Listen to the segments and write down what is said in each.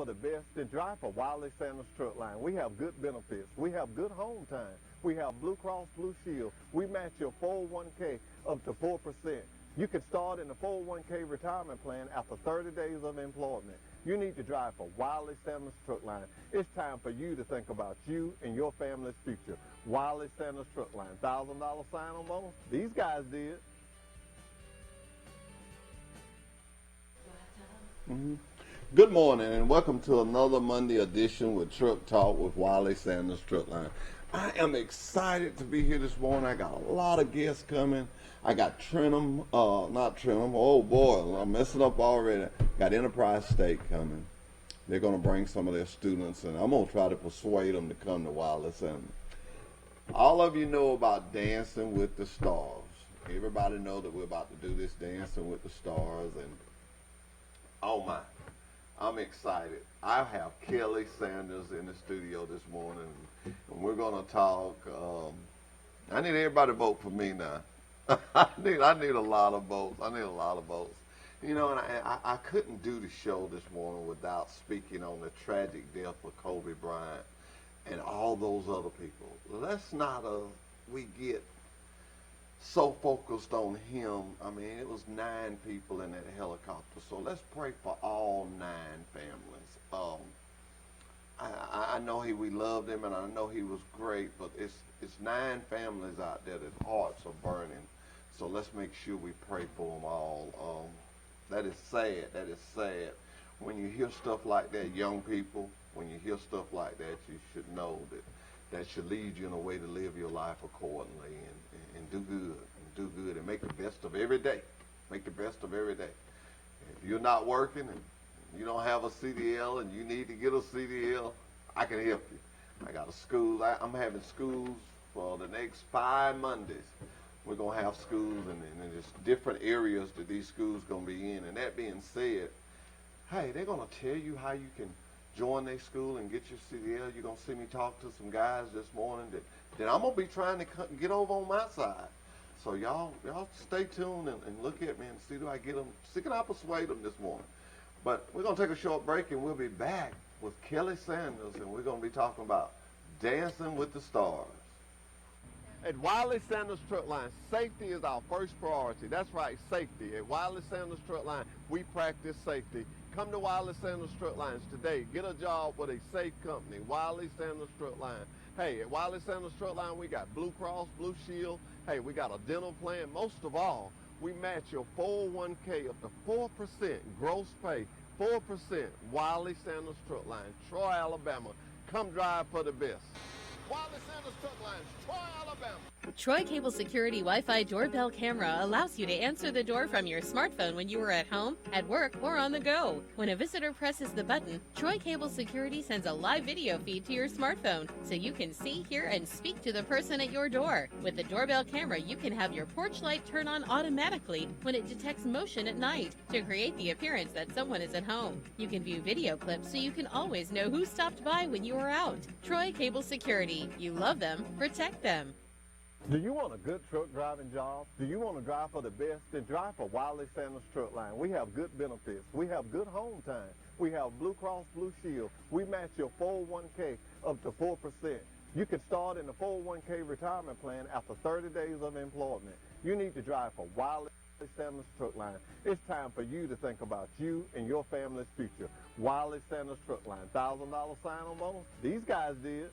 the best, then drive for Wiley Sanders Truck Line. We have good benefits. We have good home time. We have Blue Cross Blue Shield. We match your 401k up to 4%. You can start in the 401k retirement plan after 30 days of employment. You need to drive for Wiley Sanders Truck Line. It's time for you to think about you and your family's future. Wiley Sanders Truck Line. $1,000 sign-on bonus? These guys did. Good morning and welcome to another Monday edition with Truck Talk with Wiley Sanders Truck Line. I am excited to be here this morning. I got a lot of guests coming. I got oh boy, I'm messing up already. Got Enterprise State coming. They're going to bring some of their students and I'm going to try to persuade them to come to Wiley Sanders. All of you know about Dancing with the Stars. Everybody know that we're about to do this Dancing with the Stars, and oh my, I'm excited. I have Kelly Sanders in the studio this morning, and we're going to talk. I need everybody to vote for me now. I need a lot of votes. You know, and I couldn't do the show this morning without speaking on the tragic death of Kobe Bryant and all those other people. Let's not we get so focused on him. I mean, it was 9 people in that helicopter. So let's pray for all 9 families. I know we loved him, and I know he was great, but it's 9 families out there that hearts are burning. So let's make sure we pray for them all. That is sad. That is sad. When you hear stuff like that, young people, when you hear stuff like that, you should know that should lead you in a way to live your life accordingly and do good and make the best of every day. Make the best of every day. If you're not working and you don't have a CDL and you need to get a CDL, I can help you. I got a school. I'm having schools for the next 5 Mondays. We're going to have schools and there's different areas that these schools going to be in. And that being said, hey, they're going to tell you how you can join their school and get your CDL. You're going to see me talk to some guys this morning that I'm going to be trying to get over on my side. So y'all stay tuned and look at me and see do I get them, see can I persuade them this morning. But we're going to take a short break and we'll be back with Kelly Sanders and we're going to be talking about Dancing with the Stars. At Wiley Sanders Truck Line, safety is our first priority. That's right, safety. At Wiley Sanders Truck Line, we practice safety. Come to Wiley Sanders Truck Lines today. Get a job with a safe company, Wiley Sanders Truck Line. Hey, at Wiley Sanders Truck Line, we got Blue Cross Blue Shield. Hey, we got a dental plan. Most of all, we match your 401k up to 4% gross pay, 4%. Wiley Sanders Truck Line, Troy, Alabama. Come drive for the best. Wiley Sanders Truck Lines, Troy, Alabama. Troy Cable Security Wi-Fi doorbell camera allows you to answer the door from your smartphone when you are at home, at work, or on the go. When a visitor presses the button, Troy Cable Security sends a live video feed to your smartphone so you can see, hear, and speak to the person at your door. With the doorbell camera, you can have your porch light turn on automatically when it detects motion at night to create the appearance that someone is at home. You can view video clips so you can always know who stopped by when you are out. Troy Cable Security. You love them, protect them. Do you want a good truck driving job? Do you want to drive for the best? Then drive for Wiley Sanders Truck Line. We have good benefits. We have good home time. We have Blue Cross Blue Shield. We match your 401k up to 4%. You can start in the 401k retirement plan after 30 days of employment. You need to drive for Wiley Sanders Truck Line. It's time for you to think about you and your family's future. Wiley Sanders Truck Line. $1,000 sign-on bonus? These guys did.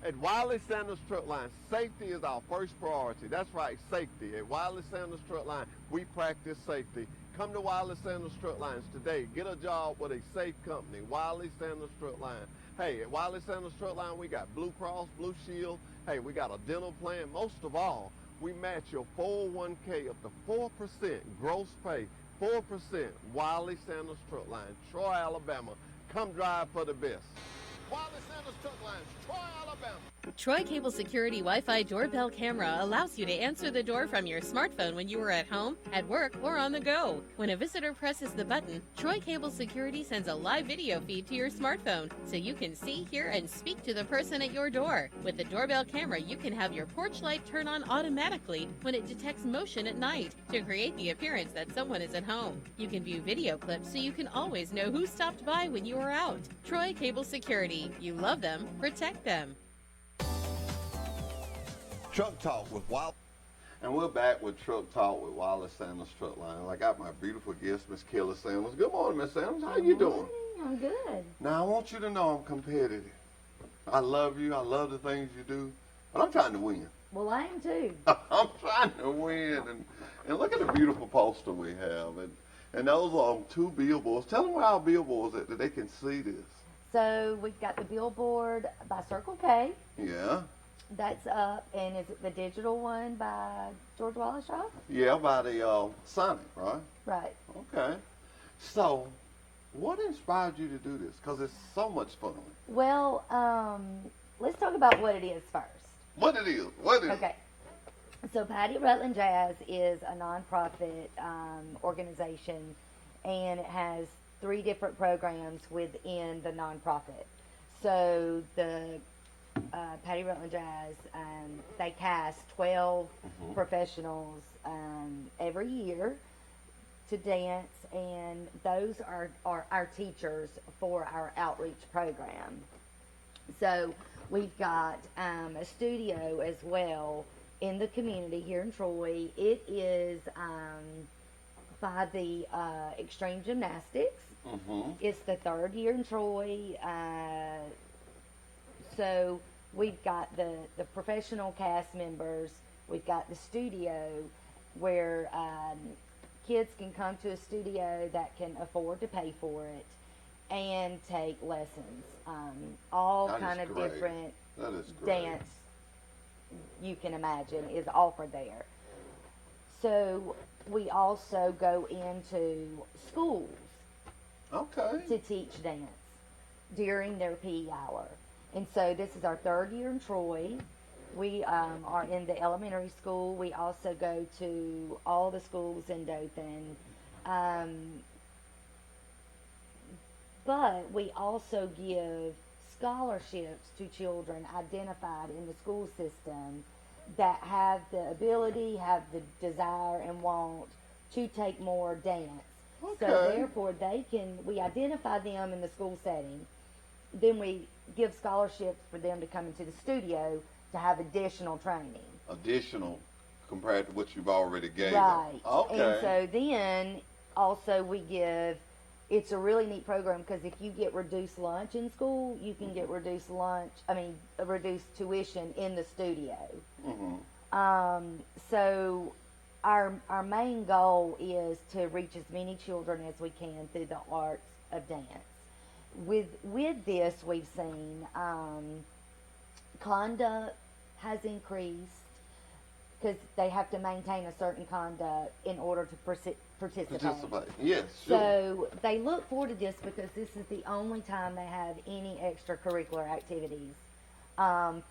At Wiley Sanders Truck Line, safety is our first priority. That's right, safety. At Wiley Sanders Truck Line, we practice safety. Come to Wiley Sanders Truck Lines today. Get a job with a safe company, Wiley Sanders Truck Line. Hey, at Wiley Sanders Truck Line, we got Blue Cross Blue Shield. Hey, we got a dental plan. Most of all, we match your 401k up to 4% gross pay, 4%. Wiley Sanders Truck Line, Troy, Alabama. Come drive for the best. Wiley Sanders Truck Lines, Troy, Alabama. Troy Cable Security Wi-Fi doorbell camera allows you to answer the door from your smartphone when you are at home, at work, or on the go. When a visitor presses the button, Troy Cable Security sends a live video feed to your smartphone so you can see, hear, and speak to the person at your door. With the doorbell camera, you can have your porch light turn on automatically when it detects motion at night to create the appearance that someone is at home. You can view video clips so you can always know who stopped by when you are out. Troy Cable Security. You love them, protect them. Truck Talk with Wiley. And we're back with Truck Talk with Wiley Sanders Truck Line. I got my beautiful guest, Miss Kelly Sanders. Good morning, Miss Sanders. How you doing? I'm good. Now, I want you to know I'm competitive. I love you. I love the things you do. But I'm trying to win. Well, I am too. I'm trying to win. And look at the beautiful poster we have. And those are 2 billboards. Tell them where our billboards at that they can see this. So we've got the billboard by Circle K. Yeah. That's up. And is it the digital one by George Wallace Shaw? Yeah, by the Sonic, right? Right. Okay. So, what inspired you to do this? Because it's so much fun. Well, let's talk about what it is first. What it is? What is it? Okay. So Patty Rutland Jazz is a nonprofit organization, and it has 3 different programs within the nonprofit. So the Patty Rutland Jazz, they cast 12 professionals every year to dance, and those are our teachers for our outreach program. So we've got a studio as well in the community here in Troy. It is by the Extreme Gymnastics. It's the 3rd year in Troy. So we've got the professional cast members. We've got the studio where kids can come to a studio that can afford to pay for it and take lessons. All kind of different dance you can imagine is offered there. So we also go into schools to teach dance during their PE hour. And so this is our 3rd year in Troy. We are in the elementary school. We also go to all the schools in Dothan. But we also give scholarships to children identified in the school system that have the ability, have the desire and want to take more dance. Okay. So therefore we identify them in the school setting. Then we give scholarships for them to come into the studio to have additional training. Additional compared to what you've already gave Right. them. Okay. And so then also we give, it's a really neat program because if you get reduced lunch in school, you can get reduced tuition in the studio. So our main goal is to reach as many children as we can through the arts of dance. With this, we've seen conduct has increased because they have to maintain a certain conduct in order to participate. Yes, sure. So they look forward to this because this is the only time they have any extracurricular activities.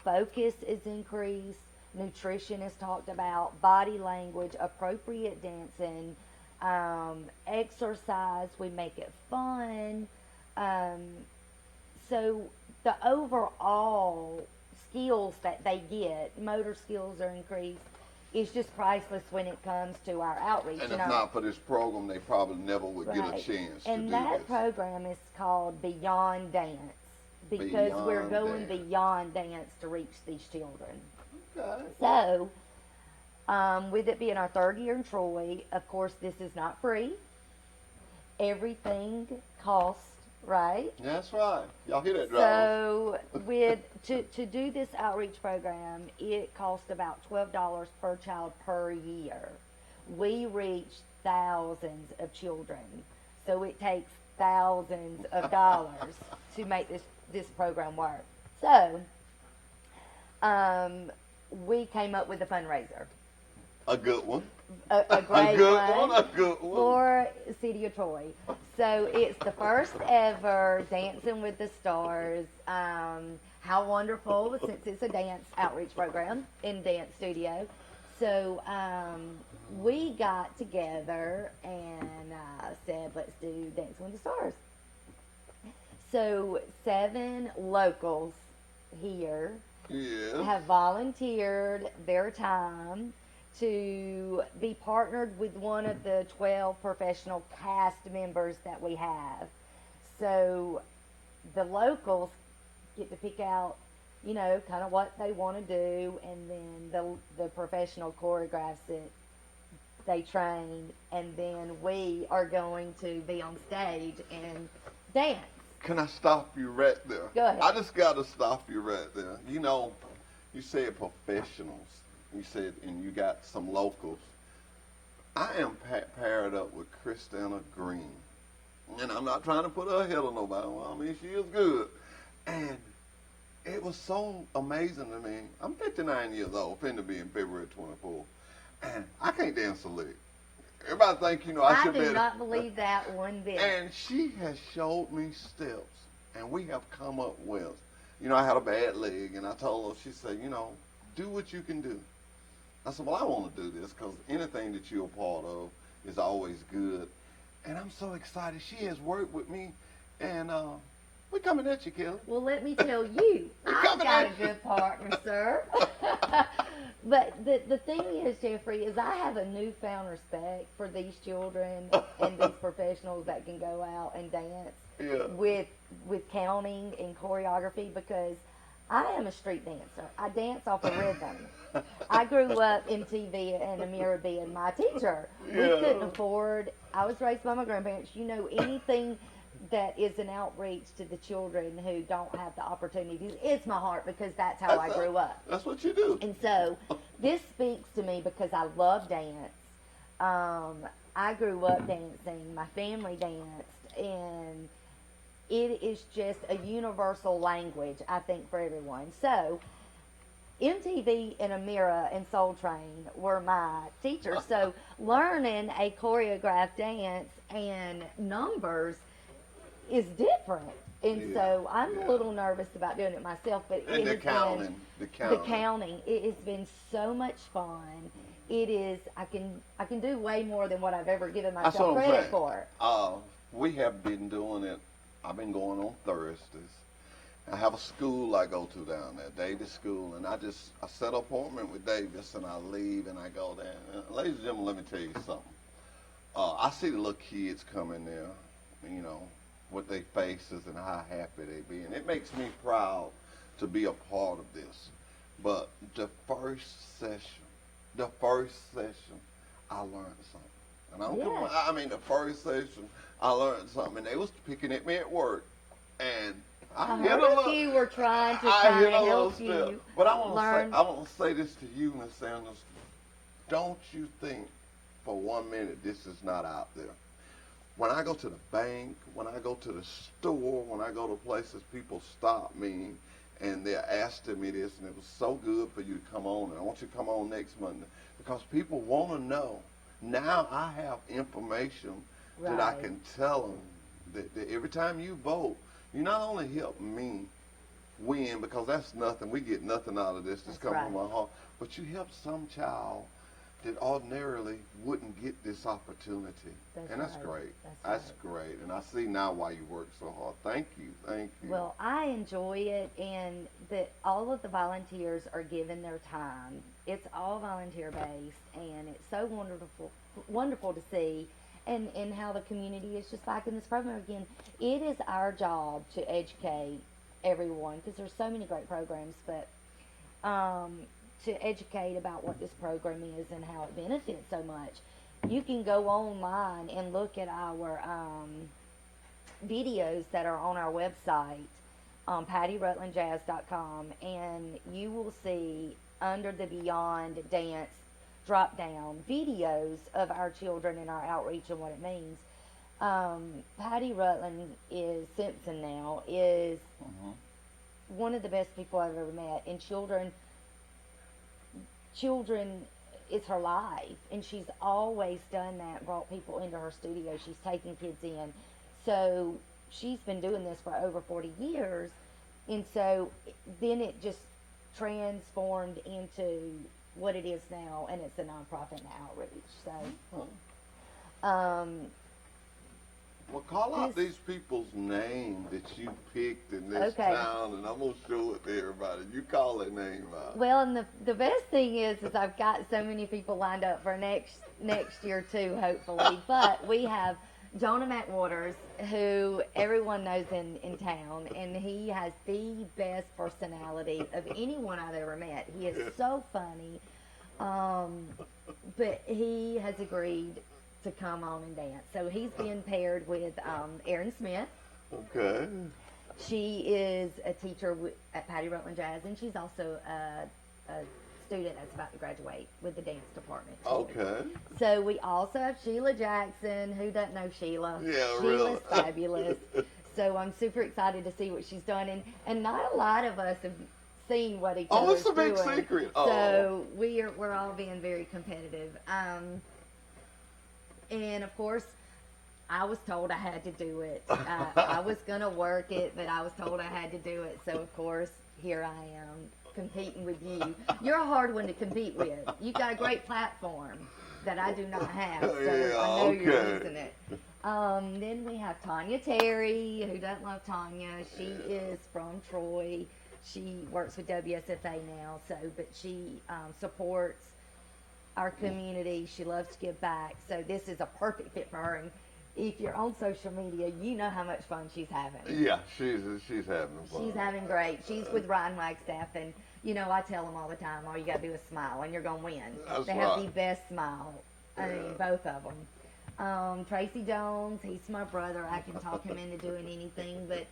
Focus is increased. Nutrition is talked about. Body language, appropriate dancing, exercise. We make it fun. So the overall skills that they get, motor skills are increased, is just priceless when it comes to our outreach. And if not for this program, they probably never would get a chance to do And that this. program is called Beyond Dance because we're going beyond dance to reach these children. Okay. So, with it being our 3rd year in Troy, of course, this is not free. Everything costs, right? That's right. Y'all hear that, drivers? So, to do this outreach program, it costs about $12 per child per year. We reach thousands of children, so it takes thousands of dollars to make this program work. So, we came up with a fundraiser. A good one. A great one. A good one. For City of Troy. So it's the first ever Dancing with the Stars how wonderful, since it's a dance outreach program in dance studio. So we got together and said, let's do Dancing with the Stars. So 7 locals here Yeah. have volunteered their time to be partnered with one of the 12 professional cast members that we have. So the locals get to pick out, you know, kind of what they want to do, and then the professional choreographs it. They train, and then we are going to be on stage and dance. Can I stop you right there? Go ahead. I just got to stop you right there. You know, you said professionals. You said, and you got some locals. I am paired up with Christina Green. And I'm not trying to put her ahead of nobody. Well, I mean, she is good. And it was so amazing to me. I'm 59 years old, finna be in February 24. And I can't dance a lick. Everybody think, you know, I should be. I do not believe that one bit. And she has showed me steps, and we have come up with. You know, I had a bad leg, and I told her, she said, you know, do what you can do. I said, well, I want to do this because anything that you're a part of is always good. And I'm so excited. She has worked with me, and we're coming at you, Kelly. Well, let me tell you, I've got a good partner, sir. But the thing is, Jeffrey, is I have a newfound respect for these children and these professionals that can go out and dance with counting and choreography, because I am a street dancer. I dance off a rhythm. I grew up in TV and Amira being my teacher. We couldn't afford, I was raised by my grandparents. You know, anything that is an outreach to the children who don't have the opportunities, it's my heart, because that's how I grew up. That's what you do. And so this speaks to me because I love dance. I grew up dancing. My family danced. And it is just a universal language, I think, for everyone. So MTV and Amira and Soul Train were my teachers. So learning a choreographed dance and numbers is different. And so I'm a little nervous about doing it myself, but And the counting. It has been so much fun. It is, I can do way more than what I've ever given That's myself what I'm credit saying. for. We have been doing it. I've been going on Thursdays. I have a school I go to down there, Davis School, and I set an appointment with Davis, and I leave and I go down. Ladies and gentlemen, let me tell you something. I see the little kids come in there, you know, with their faces and how happy they be, and it makes me proud to be a part of this. But the first session, I learned something. And I mean, the first session, I learned something, and they was picking at me at work, and I hit a little. You were trying to help you. But I want to say this to you, Miss Sanders. Don't you think for 1 minute this is not out there. When I go to the bank, when I go to the store, when I go to places, people stop me and they're asking me this, and it was so good for you to come on, and I want you to come on next Monday, because people want to know. Now I have information that I can tell them that every time you vote, you not only help me win, because that's nothing, we get nothing out of this, coming from my heart, but you help some child that ordinarily wouldn't get this opportunity. That's great. That's great. And I see now why you work so hard. Thank you. Well, I enjoy it, and that all of the volunteers are given their time. It's all volunteer based, and it's so wonderful to see, and how the community is just liking this program again. It is our job to educate everyone, because there's so many great programs, but to educate about what this program is and how it benefits so much. You can go online and look at our videos that are on our website, PattyRutlandJazz.com, and you will see under the Beyond Dance drop down videos of our children and our outreach and what it means. Patty Rutland Simpson now is one of the best people I've ever met, and children is her life, and she's always done that, brought people into her studio. She's taken kids in. So she's been doing this for over 40 years, And so then it just transformed into what it is now, and it's a nonprofit and outreach. So, Well, call out This- these people's name that you picked in this Okay. town, and I'm gonna show it to everybody. You call their name out. well, and the best thing is I've got so many people lined up for next year too, hopefully. But we have Jonah McWaters, who everyone knows in town, and he has the best personality of anyone I've ever met. He is so funny, but he has agreed to come on and dance. So he's being paired with Erin Smith. Okay. She is a teacher at Patty Rutland Jazz, and she's also a student that's about to graduate with the dance department, too. Okay. So we also have Sheila Jackson. Who doesn't know Sheila? Yeah, Sheila's really. fabulous. So I'm super excited to see what she's done, and not a lot of us have seen what each Oh, other's it's a big doing. secret. Oh. So we're all being very competitive. And of course, I was told I had to do it. I was gonna work it, but I was told I had to do it. So of course, here I am competing with you. You're a hard one to compete with. You got a great platform that I do not have, so Yeah, I know you're okay. using it. Then we have Tanya Terry. Who doesn't love Tanya? She is from Troy. She works with WSFA now, but she supports our community. She loves to give back, so this is a perfect fit for her. And if you're on social media, you know how much fun she's having. Yeah, she's having fun. She's having great. She's with Ryan Wagstaff, and I tell them all the time, all you gotta do is smile, and you're gonna win. That's They have right. the best smile. I mean, both of them. Tracy Jones, he's my brother. I can talk him into doing anything, but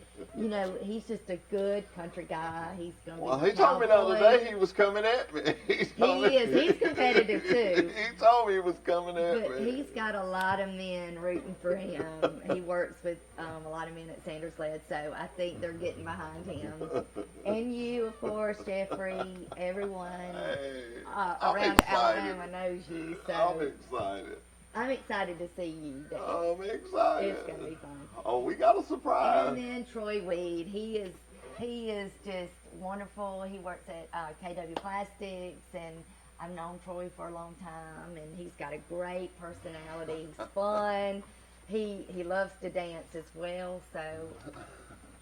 he's just a good country guy. He's gonna Well, be he told me the other cowboy. day he was coming at me. He is. He's competitive, too. He told me he was coming at But me. he's got a lot of men rooting for him. He works with a lot of men at Sanders Led, so I think they're getting behind him. And you, of course, Jeffrey, everyone Hey, I'm around excited. Alabama knows you. I'm So excited. I'm excited to see you there. I'm excited. It's gonna be fun. Oh, we got a surprise. And then Troy Weed, he is just wonderful. He works at KW Plastics, and I've known Troy for a long time, and he's got a great personality. He's fun. He loves to dance as well. So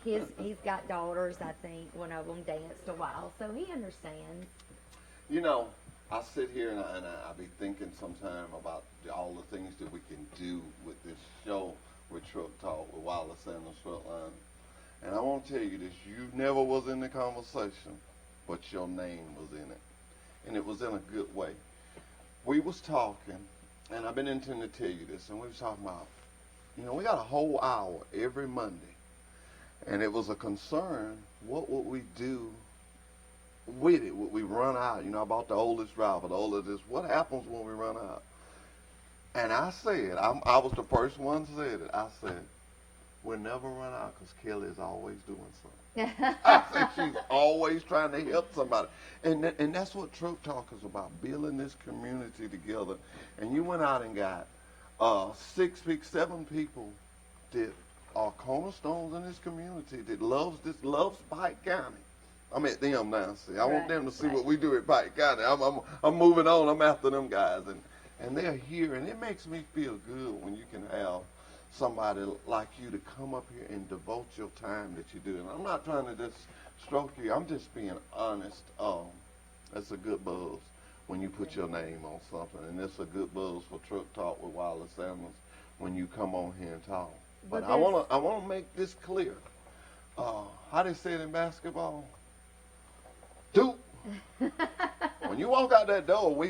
he's got daughters. I think one of them danced a while, so he understands. I sit here and I be thinking sometime about all the things that we can do with this show with Truck Talk with Wiley Sanders Strutline. And I want to tell you this, you never was in the conversation, but your name was in it. And it was in a good way. We was talking, and I've been intending to tell you this, and we was talking about, we got a whole hour every Monday. And it was a concern, what would we do with it? Would we run out? About the oldest driver, the oldest, what happens when we run out? And I said, I was the first one to say it. I said, we'll never run out because Kelly's always doing something. I said, she's always trying to help somebody. And that's what Truck Talk is about, building this community together. And you went out and got 7 people that are cornerstones in this community that loves Pike County. I'm at them now. See, I want them to see what we do at Pike County. I'm moving on. I'm after them guys, and they're here, and it makes me feel good when you can have somebody like you to come up here and devote your time that you do. And I'm not trying to just stroke you. I'm just being honest. It's a good buzz when you put your name on something, and it's a good buzz for Truck Talk with Wiley Sanders when you come on here and talk. But I wanna make this clear. How they say it in basketball? Duke. When you walk out that door,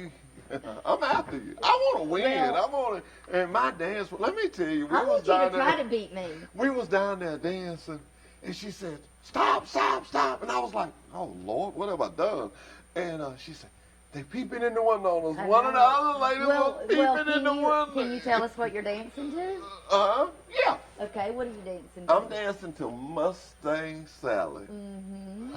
I'm after you. I want to win. And my dance. Let me tell you, I want you to try to beat me. We was down there dancing, and she said, "Stop, stop, stop!" And I was like, "Oh Lord, what have I done?" And she said, "They peeping in the window on us." One of the other ladies was peeping in the window. Can you tell us what you're dancing to? Yeah. Okay, what are you dancing to? I'm dancing to Mustang Sally.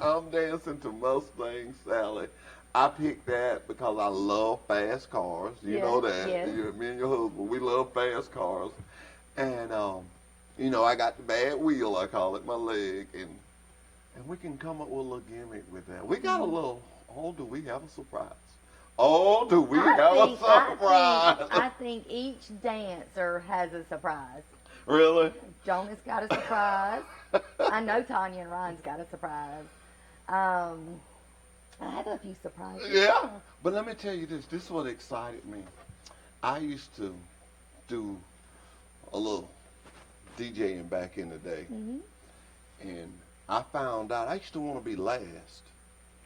I'm dancing to Mustang Sally. I picked that because I love fast cars. You know that. Yes. Me and your husband, we love fast cars. And, I got the bad wheel, I call it, my leg. And And we can come up with a little gimmick with that. We got a little, oh, do we have a surprise? Oh, do we have a surprise? I think each dancer has a surprise. Really? Jonah's got a surprise. I know Tanya and Ryan's got a surprise. I have a few surprises. Yeah. But let me tell you this. This is what excited me. I used to do a little DJing back in the day. Mm-hmm. And I found out I used to want to be last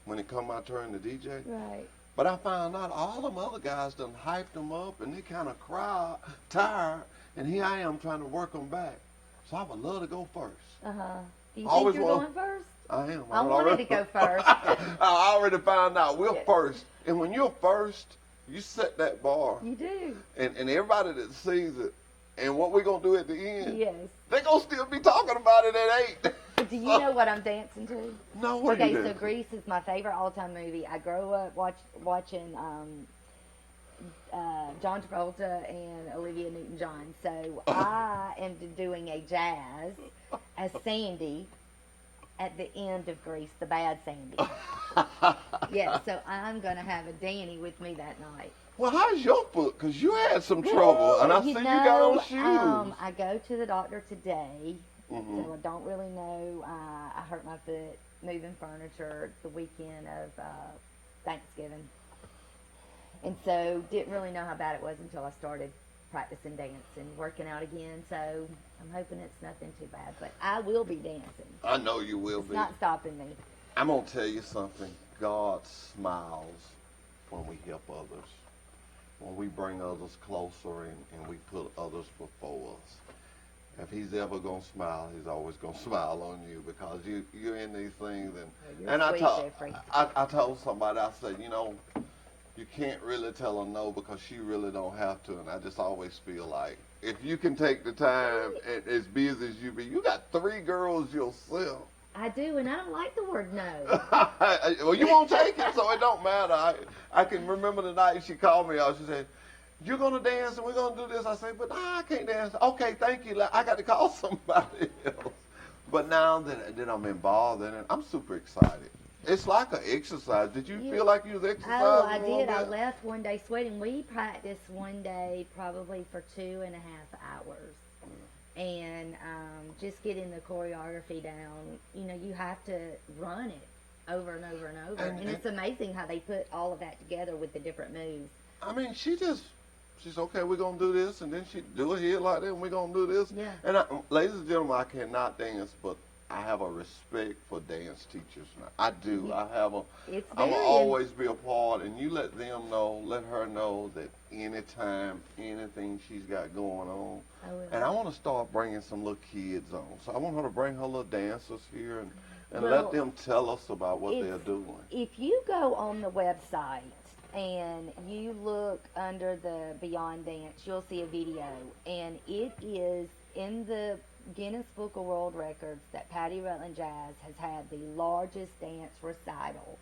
when it come my turn to DJ. Right. But I found out all them other guys done hyped them up and they kind of tired. And here I am trying to work them back. So I would love to go first. Uh-huh. Do you Always think you're want- going first? I am. I wanted to go first. I already found out we're Yeah. first. And when you're first, you set that bar. You do. And everybody that sees it and what we're going to do at the end, Yes. they're going to still be talking about it at 8. But do you know what I'm dancing to? No, what are Okay, you so doing? Grease is my favorite all-time movie. I grew up watching John Travolta and Olivia Newton-John. So I am doing a jazz as Sandy at the end of Grease, the bad Sandy. Yeah, so I'm going to have a Danny with me that night. Well, how's your foot? Because you had some trouble, and I see you got on shoes. I go to the doctor today, Mhm. so I don't really know. I hurt my foot moving furniture the weekend of Thanksgiving. And so didn't really know how bad it was until I started practicing dance and working out again. So I'm hoping it's nothing too bad, but I will be dancing. I know you will It's be. not stopping me. I'm going to tell you something. God smiles when we help others, when we bring others closer and we put others before us. If he's ever going to smile, he's always going to smile on you because you're in these things. You're And I sweet, told, Jeffrey. I told somebody, I said, you know, you can't really tell her no because she really don't have to. And I just always feel like if you can take the time and as busy as you be, you got 3 girls yourself. I do, and I don't like the word no. Well, you won't take it, so it don't matter. I can remember the night she called me out. She said, "You're gonna dance and we're gonna do this." I said, "But I can't dance." Okay, thank you. I got to call somebody else. But now that I'm involved in it, I'm super excited. It's like an exercise. Did you feel like you was exercising? Oh, I a little did. I bit? left one day sweating. We practiced one day probably for 2.5 hours. And just getting the choreography down, you know, you have to run it over and over and over. And it's amazing how they put all of that together with the different moves. I mean, she's okay, we're going to do this, and then she do it here like that, and we're going to do this. Yeah. And ladies and gentlemen, I cannot dance, but I have a respect for dance teachers now. I do. I have a, It's I'm going to very- always be a part, and you let her know that anytime, anything she's got going on. I will. And I want to start bringing some little kids on. So I want her to bring her little dancers here and Well, let them tell us about what they're doing. If you go on the website and you look under the Beyond Dance, you'll see a video. And it is in the Guinness Book of World Records that Patty Rutland Jazz has had the largest dance recital.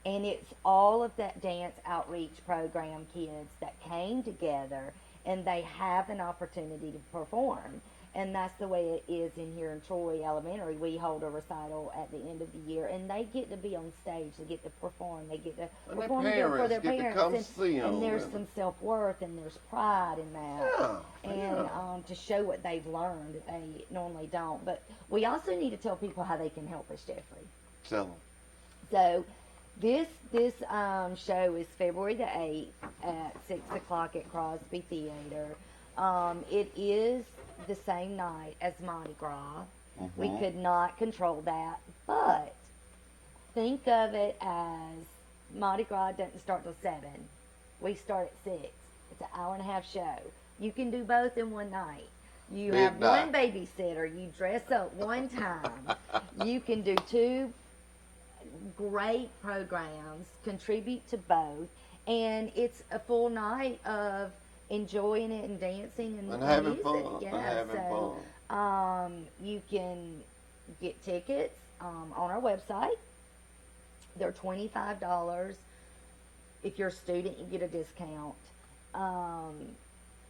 And it's all of that dance outreach program kids that came together and they have an opportunity to perform. And that's the way it is in here in Troy Elementary. We hold a recital at the end of the year, and they get to be on stage. They get to perform. They get to And their perform for their parents get to parents. come and, see 'em and there's and- some self-worth and there's pride in that. Yeah, And to show what they've learned that they normally don't. But we also need to tell people how they can help us, Jeffrey. Tell them. So this show is February the 8th at 6 o'clock at Crosby Theater. It is the same night as Mardi Gras. We could not control that, but think of it as Mardi Gras doesn't start till 7. We start at 6. It's an hour-and-a-half show. You can do both in one night. You have one babysitter. You dress up one time. You can do 2 great programs, contribute to both, and it's a full night of enjoying it and dancing and having music. fun. Yeah, And having so, fun. You can get tickets on our website. They're $25. If you're a student, you get a discount.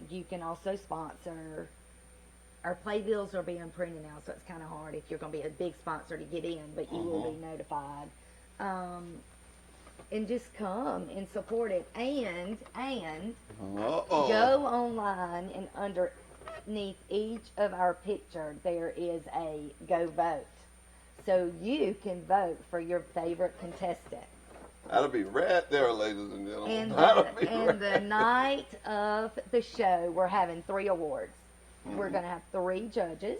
You can also sponsor our playbills are being printed now, so it's kind of hard if you're going to be a big sponsor to get in, but you will be notified. And just come and support it, and go online, and underneath each of our picture there is a go vote, so you can vote for your favorite contestant. That'll be right there, ladies and gentlemen. And the night of the show, we're having 3 awards. We're going to have 3 judges.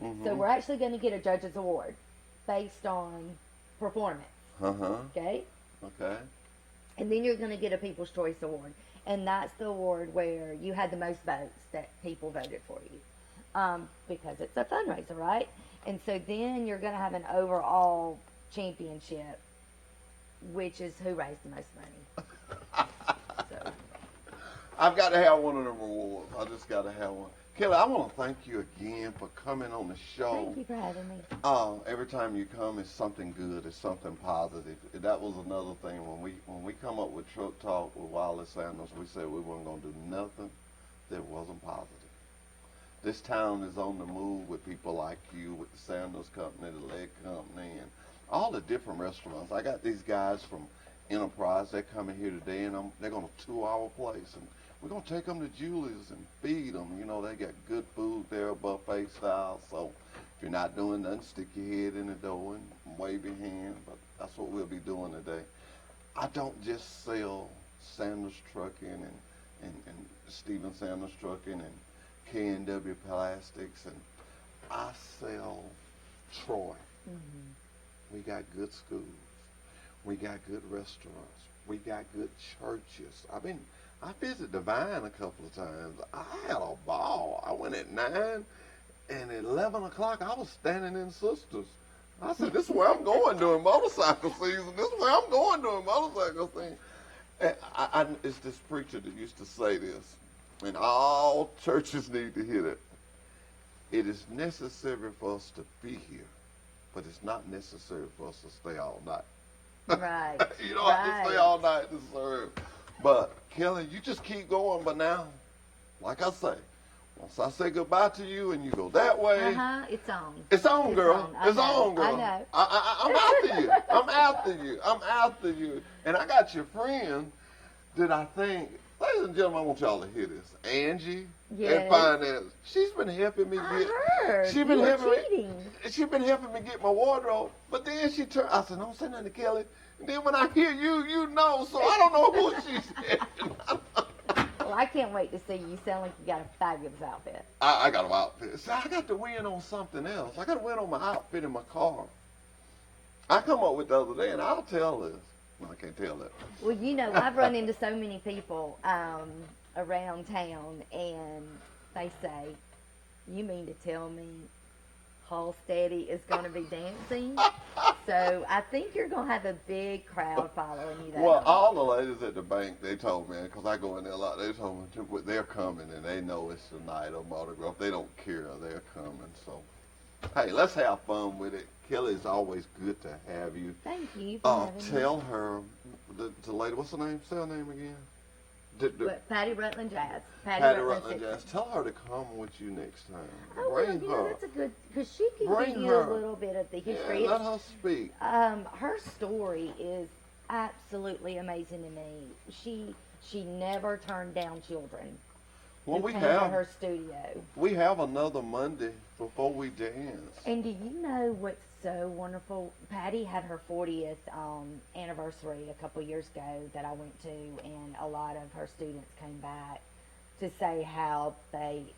So we're actually going to get a judge's award based on performance. Okay? Okay. And then you're going to get a People's Choice Award. And that's the award where you had the most votes that people voted for you. Because it's a fundraiser, right? And so then you're going to have an overall championship, which is who raised the most money. So. I've got to have one of them awards. I just got to have one. Kelly, I want to thank you again for coming on the show. Thank you for having me. Every time you come, it's something good. It's something positive. That was another thing. When we come up with Truck Talk with Wiley Sanders, we said we weren't going to do nothing that wasn't positive. This town is on the move with people like you, with the Sanders Company, the Leg Company, and all the different restaurants. I got these guys from Enterprise. They're coming here today, and they're going to tour our place. And we're going to take them to Julie's and feed them. You know, they got good food there, buffet style. So if you're not doing nothing, stick your head in the door and wave your hand. But that's what we'll be doing today. I don't just sell Sanders Trucking and Stephen Sanders Trucking and K&W Plastics. And I sell Troy. We got good schools. We got good restaurants. We got good churches. I visited Divine a couple of times. I had a ball. I went at 9, and at 11 o'clock, I was standing in Sisters. I said, this is where I'm going during motorcycle season. This is where I'm going during motorcycle season. And it's this preacher that used to say this, and all churches need to hear it. It is necessary for us to be here, but it's not necessary for us to stay all night. Right. You don't have to stay all night to serve. But, Kelly, you just keep going. But now, like I say, once I say goodbye to you and you go that way. It's on. It's on, girl. It's on, girl. I know. I'm after you. I'm after you. I'm after you. And I got your friend that I think, ladies and gentlemen, I want y'all to hear this. Angie at Finance. She's been helping me get. I heard. She's been cheating. She's been helping me get my wardrobe. But then she turned. I said, don't say nothing to Kelly. And then when I hear you, you know. So I don't know who she said. Well, I can't wait to see you. You sound like you got a fabulous outfit. I got an outfit. See, I got to win on something else. I got to win on my outfit in my car. I come up with the other day, and I'll tell this. No, I can't tell that. Well, you know, I've run into so many people around town, and they say, you mean to tell me Hall Steady is going to be dancing? So I think you're going to have a big crowd following you there. Well, all the ladies at the bank, they told me, because I go in there a lot, they told me they're coming, and they know it's the night of autograph. They don't care. They're coming. So, hey, let's have fun with it. Kelly, it's always good to have you. Thank you for having Tell her, the lady, what's her name? Say her name again. Patty Rutland Jazz. Patty Rutland Jazz. Tell her to come with you next time. Bring her. That's a good, because she can Bring give you her. a little bit of the history. Yeah, let her speak. Her story is absolutely amazing to me. She never turned down children. Well, who we came have to her studio. We have another Monday before we dance. And do you know what's so wonderful? Patty had her 40th anniversary a couple years ago that I went to, and a lot of her students came back to say how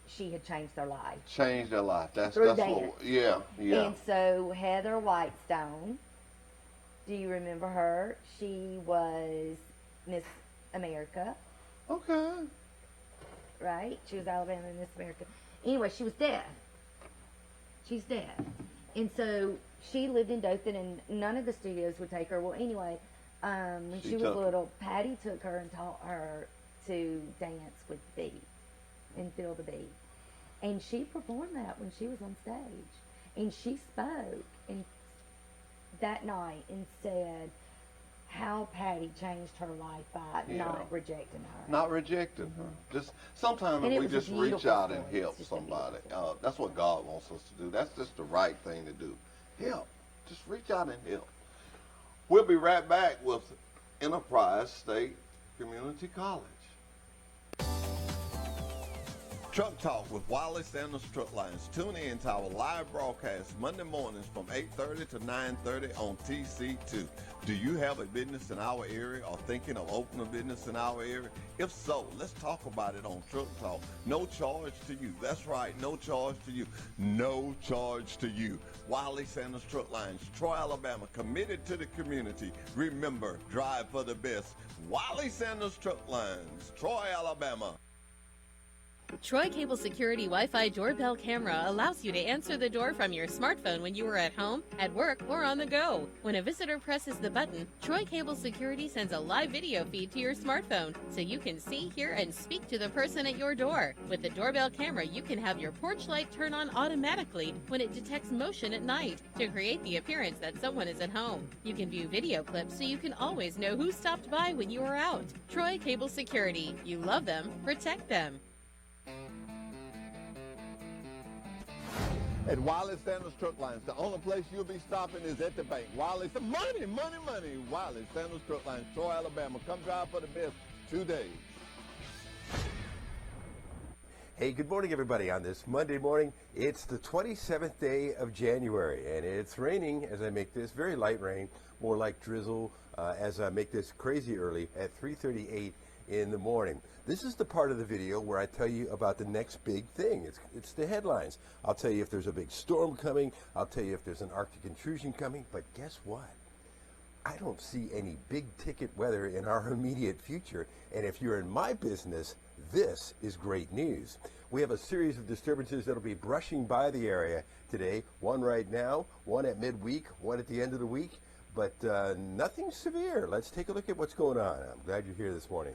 she had changed their life. Changed their life. That's Through what. dance. Yeah. And so Heather Whitestone, do you remember her? She was Miss America. Okay. Right? She was Alabama Miss America. Anyway, she was deaf. She's deaf. And so she lived in Dothan, and none of the studios would take her. Well, anyway, when she was little, Patty took her and taught her to dance with the beat and feel the beat. And she performed that when she was on stage. And she spoke that night and said how Patty changed her life by not rejecting her. Not rejecting her. Just sometimes And it we was a just reach beautiful out story. and help It's just a somebody. beautiful That's what God wants us to do. That's just the right thing to do. Help. Just reach out and help. We'll be right back with Enterprise State Community College. Truck Talk with Wiley Sanders Truck Lines. Tune in to our live broadcast Monday mornings from 8:30 to 9:30 on TC2. Do you have a business in our area or thinking of opening a business in our area? If so, let's talk about it on Truck Talk. No charge to you. That's right, no charge to you. No charge to you. Wiley Sanders Truck Lines, Troy, Alabama, committed to the community. Remember, drive for the best. Wiley Sanders Truck Lines, Troy, Alabama. Troy Cable Security Wi-Fi doorbell camera allows you to answer the door from your smartphone when you are at home, at work, or on the go. When a visitor presses the button, Troy Cable Security sends a live video feed to your smartphone so you can see, hear, and speak to the person at your door. With the doorbell camera, you can have your porch light turn on automatically when it detects motion at night to create the appearance that someone is at home. You can view video clips so you can always know who stopped by when you are out. Troy Cable Security. You love them, protect them. At Wiley Sanders Truck Lines, the only place you'll be stopping is at the bank. Wiley, money, money, money. Wiley Sanders Truck Lines, Troy, Alabama. Come drive for the best today. Hey, good morning, everybody. On this Monday morning, it's the 27th day of January, and it's raining as I make this. Very light rain, more like drizzle as I make this crazy early at 3:38 in the morning. This is the part of the video where I tell you about the next big thing. It's the headlines. I'll tell you if there's a big storm coming. I'll tell you if there's an Arctic intrusion coming. But guess what? I don't see any big ticket weather in our immediate future. And if you're in my business, this is great news. We have a series of disturbances that'll be brushing by the area today. One right now, one at midweek, one at the end of the week, but nothing severe. Let's take a look at what's going on. I'm glad you're here this morning.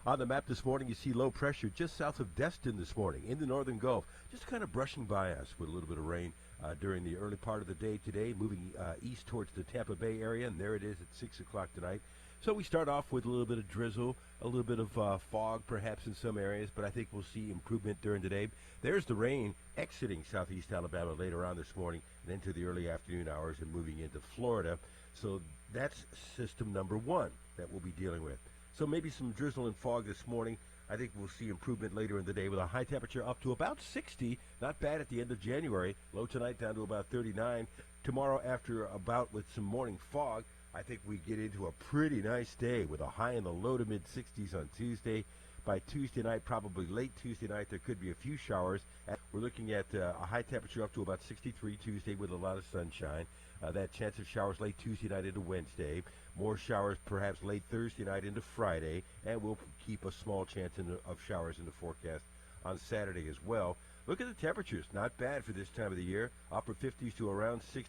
On the map this morning, you see low pressure just south of Destin this morning in the northern Gulf, just kind of brushing by us with a little bit of rain during the early part of the day today, moving east towards the Tampa Bay area, and there it is at 6 o'clock tonight. So we start off with a little bit of drizzle, a little bit of fog perhaps in some areas, but I think we'll see improvement during the day. There's the rain exiting southeast Alabama later on this morning and into the early afternoon hours and moving into Florida. So that's system number one that we'll be dealing with. So maybe some drizzle and fog this morning. I think we'll see improvement later in the day with a high temperature up to about 60. Not bad at the end of January. Low tonight down to about 39. Tomorrow, after a bout with some morning fog, I think we get into a pretty nice day with a high in the low to mid 60s on Tuesday. By Tuesday night, probably late Tuesday night, there could be a few showers. We're looking at a high temperature up to about 63 Tuesday with a lot of sunshine. That chance of showers late Tuesday night into Wednesday. More showers perhaps late Thursday night into Friday. And we'll keep a small chance of showers in the forecast on Saturday as well. Look at the temperatures. Not bad for this time of the year. Upper 50s to around 60.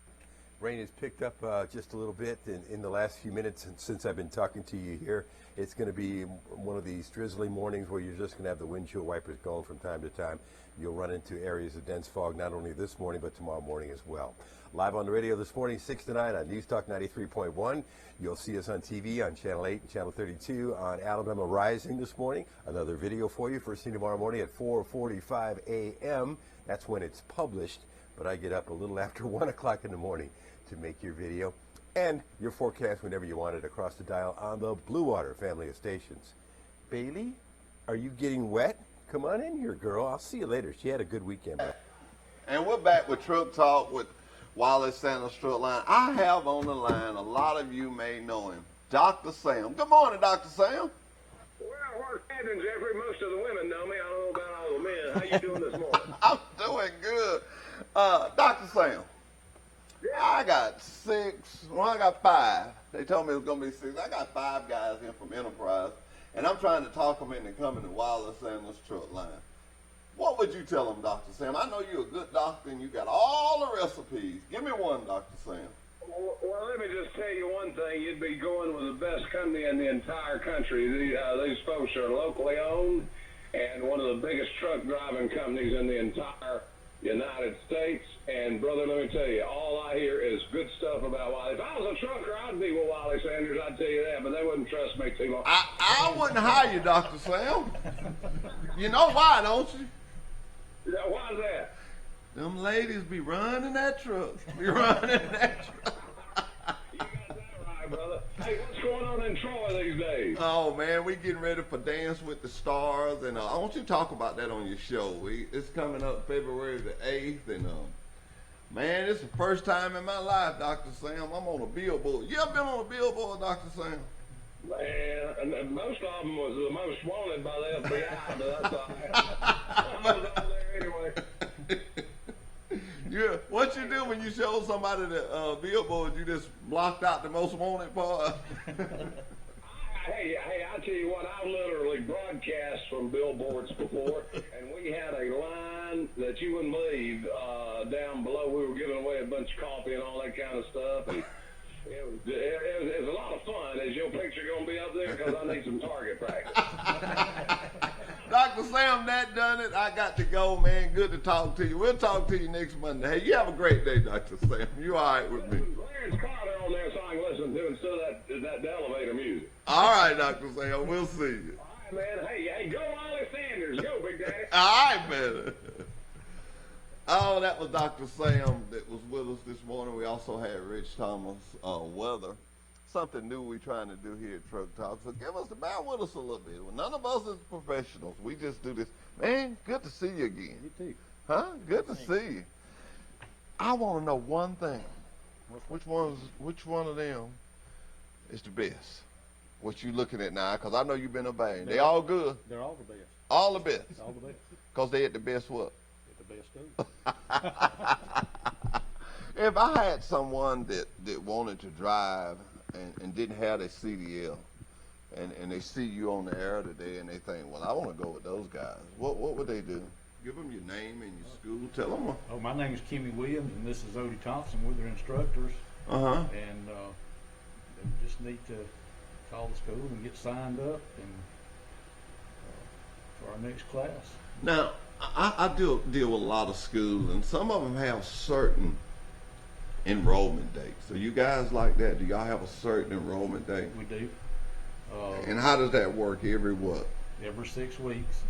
Rain has picked up just a little bit in the last few minutes since I've been talking to you here. It's going to be one of these drizzly mornings where you're just going to have the windshield wipers going from time to time. You'll run into areas of dense fog not only this morning but tomorrow morning as well. Live on the radio this morning, 6 to 9 on News Talk 93.1. You'll see us on TV on Channel 8 and Channel 32 on Alabama Rising this morning. Another video for you first thing tomorrow morning at 4:45 a.m. That's when it's published, but I get up a little after 1 o'clock in the morning to make your video and your forecast whenever you want it across the dial on the Blue Water family of stations. Bailey, are you getting wet? Come on in here, girl. I'll see you later. She had a good weekend. And we're back with Truck Talk with Wiley Sanders Truck Line. I have on the line, a lot of you may know him, Dr. Sam. Good morning, Dr. Sam. Well, what happens, Jeffrey? Most of the women know me. I don't know about all the men. How you doing this morning? I'm doing good. Dr. Sam, I got I got 5. They told me it was going to be 6. I got 5 guys here from Enterprise, and I'm trying to talk them into coming to Wiley Sanders Truck Line. What would you tell them, Dr. Sam? I know you're a good doctor and you got all the recipes. Give me one, Dr. Sam. Well, let me just tell you one thing. You'd be going with the best company in the entire country. These folks are locally owned and one of the biggest truck driving companies in the entire United States. And, brother, let me tell you, all I hear is good stuff about Wiley. If I was a trucker, I'd be with Wiley Sanders, I'd tell you that, but they wouldn't trust me too long. I wouldn't hire you, Dr. Sam. You know why, don't you? Yeah, why's that? Them ladies be running that truck. Be running that truck. You got that right, brother. Hey, what's going on in Troy these days? Oh man, we getting ready for Dance with the Stars, and I want you to talk about that on your show. It's coming up February the 8th, and man, it's the first time in my life, Dr. Sam, I'm on a billboard. You ever been on a billboard, Dr. Sam? Man, and most of them was the most wanted by the FBI, but that's all right. I was out there anyway. Yeah, what you do when you show somebody the billboard, you just blocked out the most wanted part? Hey, I tell you what, I've literally broadcast from billboards before, and we had a line that you wouldn't believe down below. We were giving away a bunch of coffee and all that kind of stuff, and it was a lot of fun. Is your picture going to be up there? Because I need some target practice. Dr. Sam, that done it. I got to go, man. Good to talk to you. We'll talk to you next Monday. Hey, you have a great day, Dr. Sam. You all right with me? Clarence Carter on there so I can listen to instead of that elevator music. All right, Dr. Sam. We'll see you. All right, man. Hey, go Wiley Sanders. Go, Big Daddy. All right, man. Oh, that was Dr. Sam that was with us this morning. We also had Rich Thomas, weather. Something new we're trying to do here at Truck Talk. So bear with us a little bit. Well, none of us is professionals. We just do this. Man, good to see you again. You too. Huh? Good to see you. I want to know one thing. Which one of them is the best? What you looking at now? Because I know you've been obeying. They all good. They're all the best. All the best. All the best. Because they at the best what? They're the best school. If I had someone that wanted to drive and didn't have their CDL, and they see you on the air today and they think, well, I want to go with those guys, what would they do? Give them your name and your school. Tell them. Oh, my name is Kimmy Williams, and this is Odie Thompson. We're their instructors. Uh-huh. And they just need to call the school and get signed up and for our next class. Now, I deal with a lot of schools, and some of them have certain enrollment dates. So you guys like that? Do y'all have a certain enrollment date? We do. And how does that work? Every what? Every 6 weeks.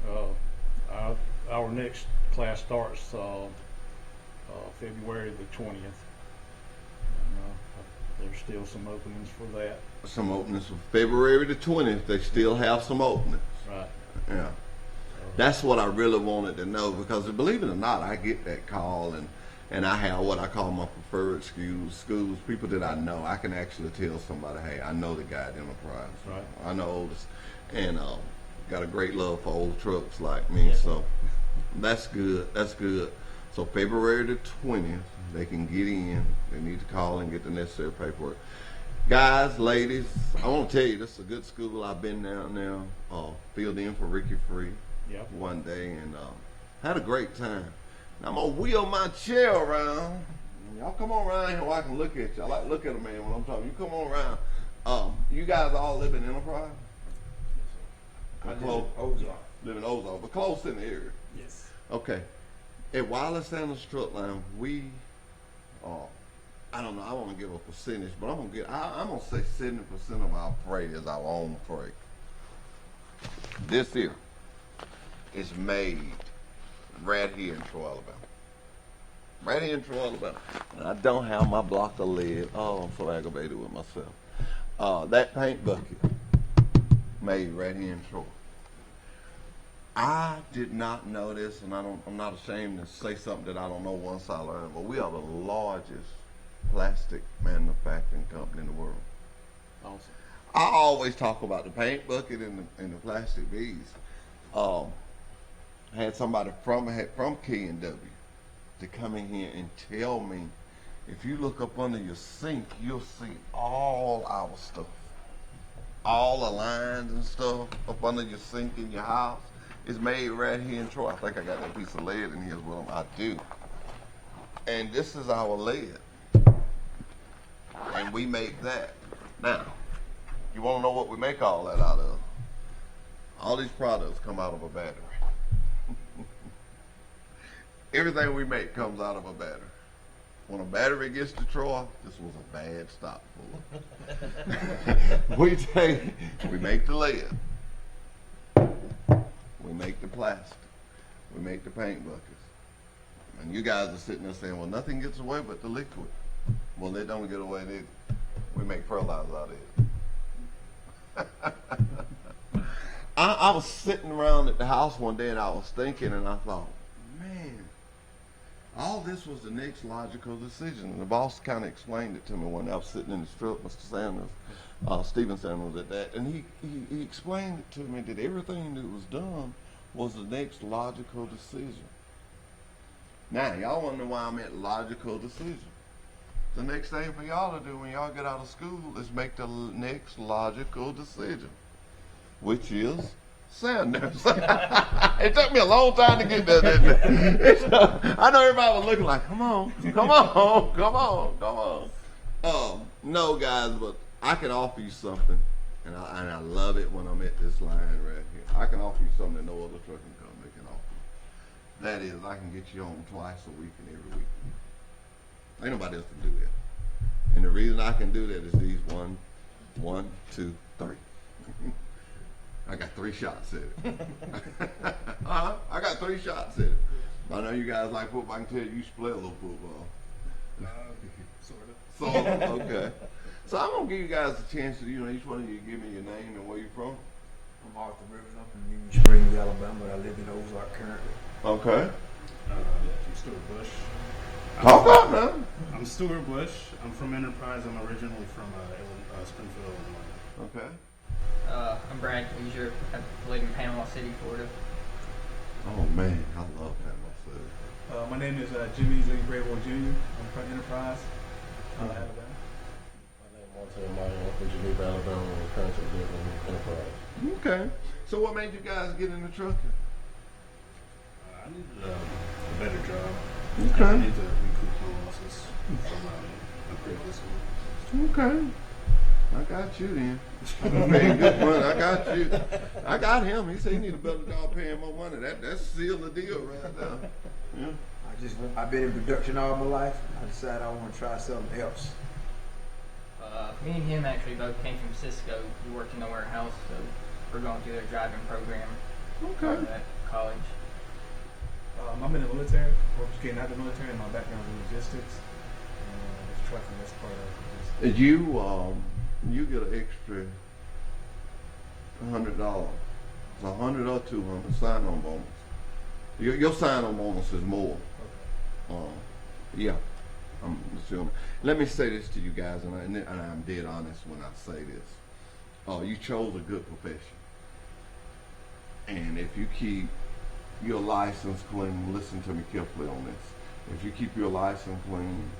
Our next class starts February the 20th. And, there's still some openings for that. Some openings for February the 20th. They still have some openings. Right. Yeah. That's what I really wanted to know, because believe it or not, I get that call, and I have what I call my preferred schools, people that I know. I can actually tell somebody, hey, I know the guy at Enterprise. Right. I know Otis, and got a great love for old trucks like me. Yeah. So that's good. That's good. So February the 20th, they can get in. They need to call and get the necessary paperwork. Guys, ladies, I want to tell you, this is a good school. I've been down there, filled in for Ricky Free. Yep. One day, and had a great time. Now I'm gonna wheel my chair around. Y'all come on around here where I can look at you. I like to look at a man when I'm talking. You come on around. You guys all live in Enterprise? I live in Ozark. Live in Ozark, but close in the area. Yes. Okay. At Wiley Sanders Truck Line, we, I don't know. I want to give a percentage, but I'm gonna say 70% of our freight is our own freight. This here is made right here in Troy, Alabama. Right here in Troy, Alabama. And I don't have my block of lead. Oh, I'm so aggravated with myself. That paint bucket made right here in Troy. I did not know this, and I'm not ashamed to say something that I don't know once I learned, but we are the largest plastic manufacturing company in the world. Awesome. I always talk about the paint bucket and the plastic beads. I had somebody from K&W to come in here and tell me, if you look up under your sink, you'll see all our stuff. All the lines and stuff up under your sink in your house is made right here in Troy. I think I got that piece of lead in here as well. I do. And this is our lead. And we make that. Now, you want to know what we make all that out of? All these products come out of a battery. Everything we make comes out of a battery. When a battery gets to Troy, this was a bad stop for us. We make the lead. We make the plastic. We make the paint buckets. And you guys are sitting there saying, well, nothing gets away but the liquid. Well, they don't get away either. We make fertilizer out of it. I was sitting around at the house one day and I was thinking and I thought, man, all this was the next logical decision. And the boss kind of explained it to me when I was sitting in his truck, Mr. Sanders, Stephen Sanders at that. And he explained it to me that everything that was done was the next logical decision. Now, y'all wonder why I meant logical decision. The next thing for y'all to do when y'all get out of school is make the next logical decision, which is Sanders. It took me a long time to get there, didn't it? I know everybody was looking like, come on. No, guys, but I can offer you something, and I love it when I'm at this line right here. I can offer you something that no other trucking company can offer you. That is, I can get you home twice a week and every week. Ain't nobody else can do that. And the reason I can do that is these 1, 2, 3. I got 3 shots at it. I got 3 shots at it. I know you guys like football. I can tell you play a little football. Sort of. Okay. So I'm gonna give you guys a chance to, each one of you give me your name and where you're from. I'm Arthur Rivers. I'm from Union Springs, Alabama, but I live in Ozark currently. Okay. I'm Stuart Bush. Talk up now. I'm Stuart Bush. I'm from Enterprise. I'm originally from Springfield, Illinois. Okay. I'm Brad Leisure. I live in Panama City, Florida. Oh man, I love Panama City. My name is Jimmy Lee Grable Jr. I'm from Enterprise, Alabama. My name is Martin Meyer. I'm from Geneva, Alabama. I'm currently living in Enterprise. Okay. So what made you guys get into trucking? I needed a better job. Okay. I need to recoup my losses from my previous one. Okay. I got you then. I'm paying good money. I got you. I got him. He said he need a better job paying more money. That's sealed the deal right now. Yeah. I've been in production all my life. I decided I want to try something else. Me and him actually both came from Cisco. We worked in the warehouse, so we're going through their driving program. Okay. At college. I'm in the military, or just getting out of the military, and my background is in logistics. And it's trucking, that's part of it. You get an extra $100. It's $100 or $200 sign-on bonus. Your sign-on bonus is more. Yeah. I'm assuming. Let me say this to you guys, and I'm dead honest when I say this. You chose a good profession. And if you keep your license clean, listen to me carefully on this. If you keep your license clean,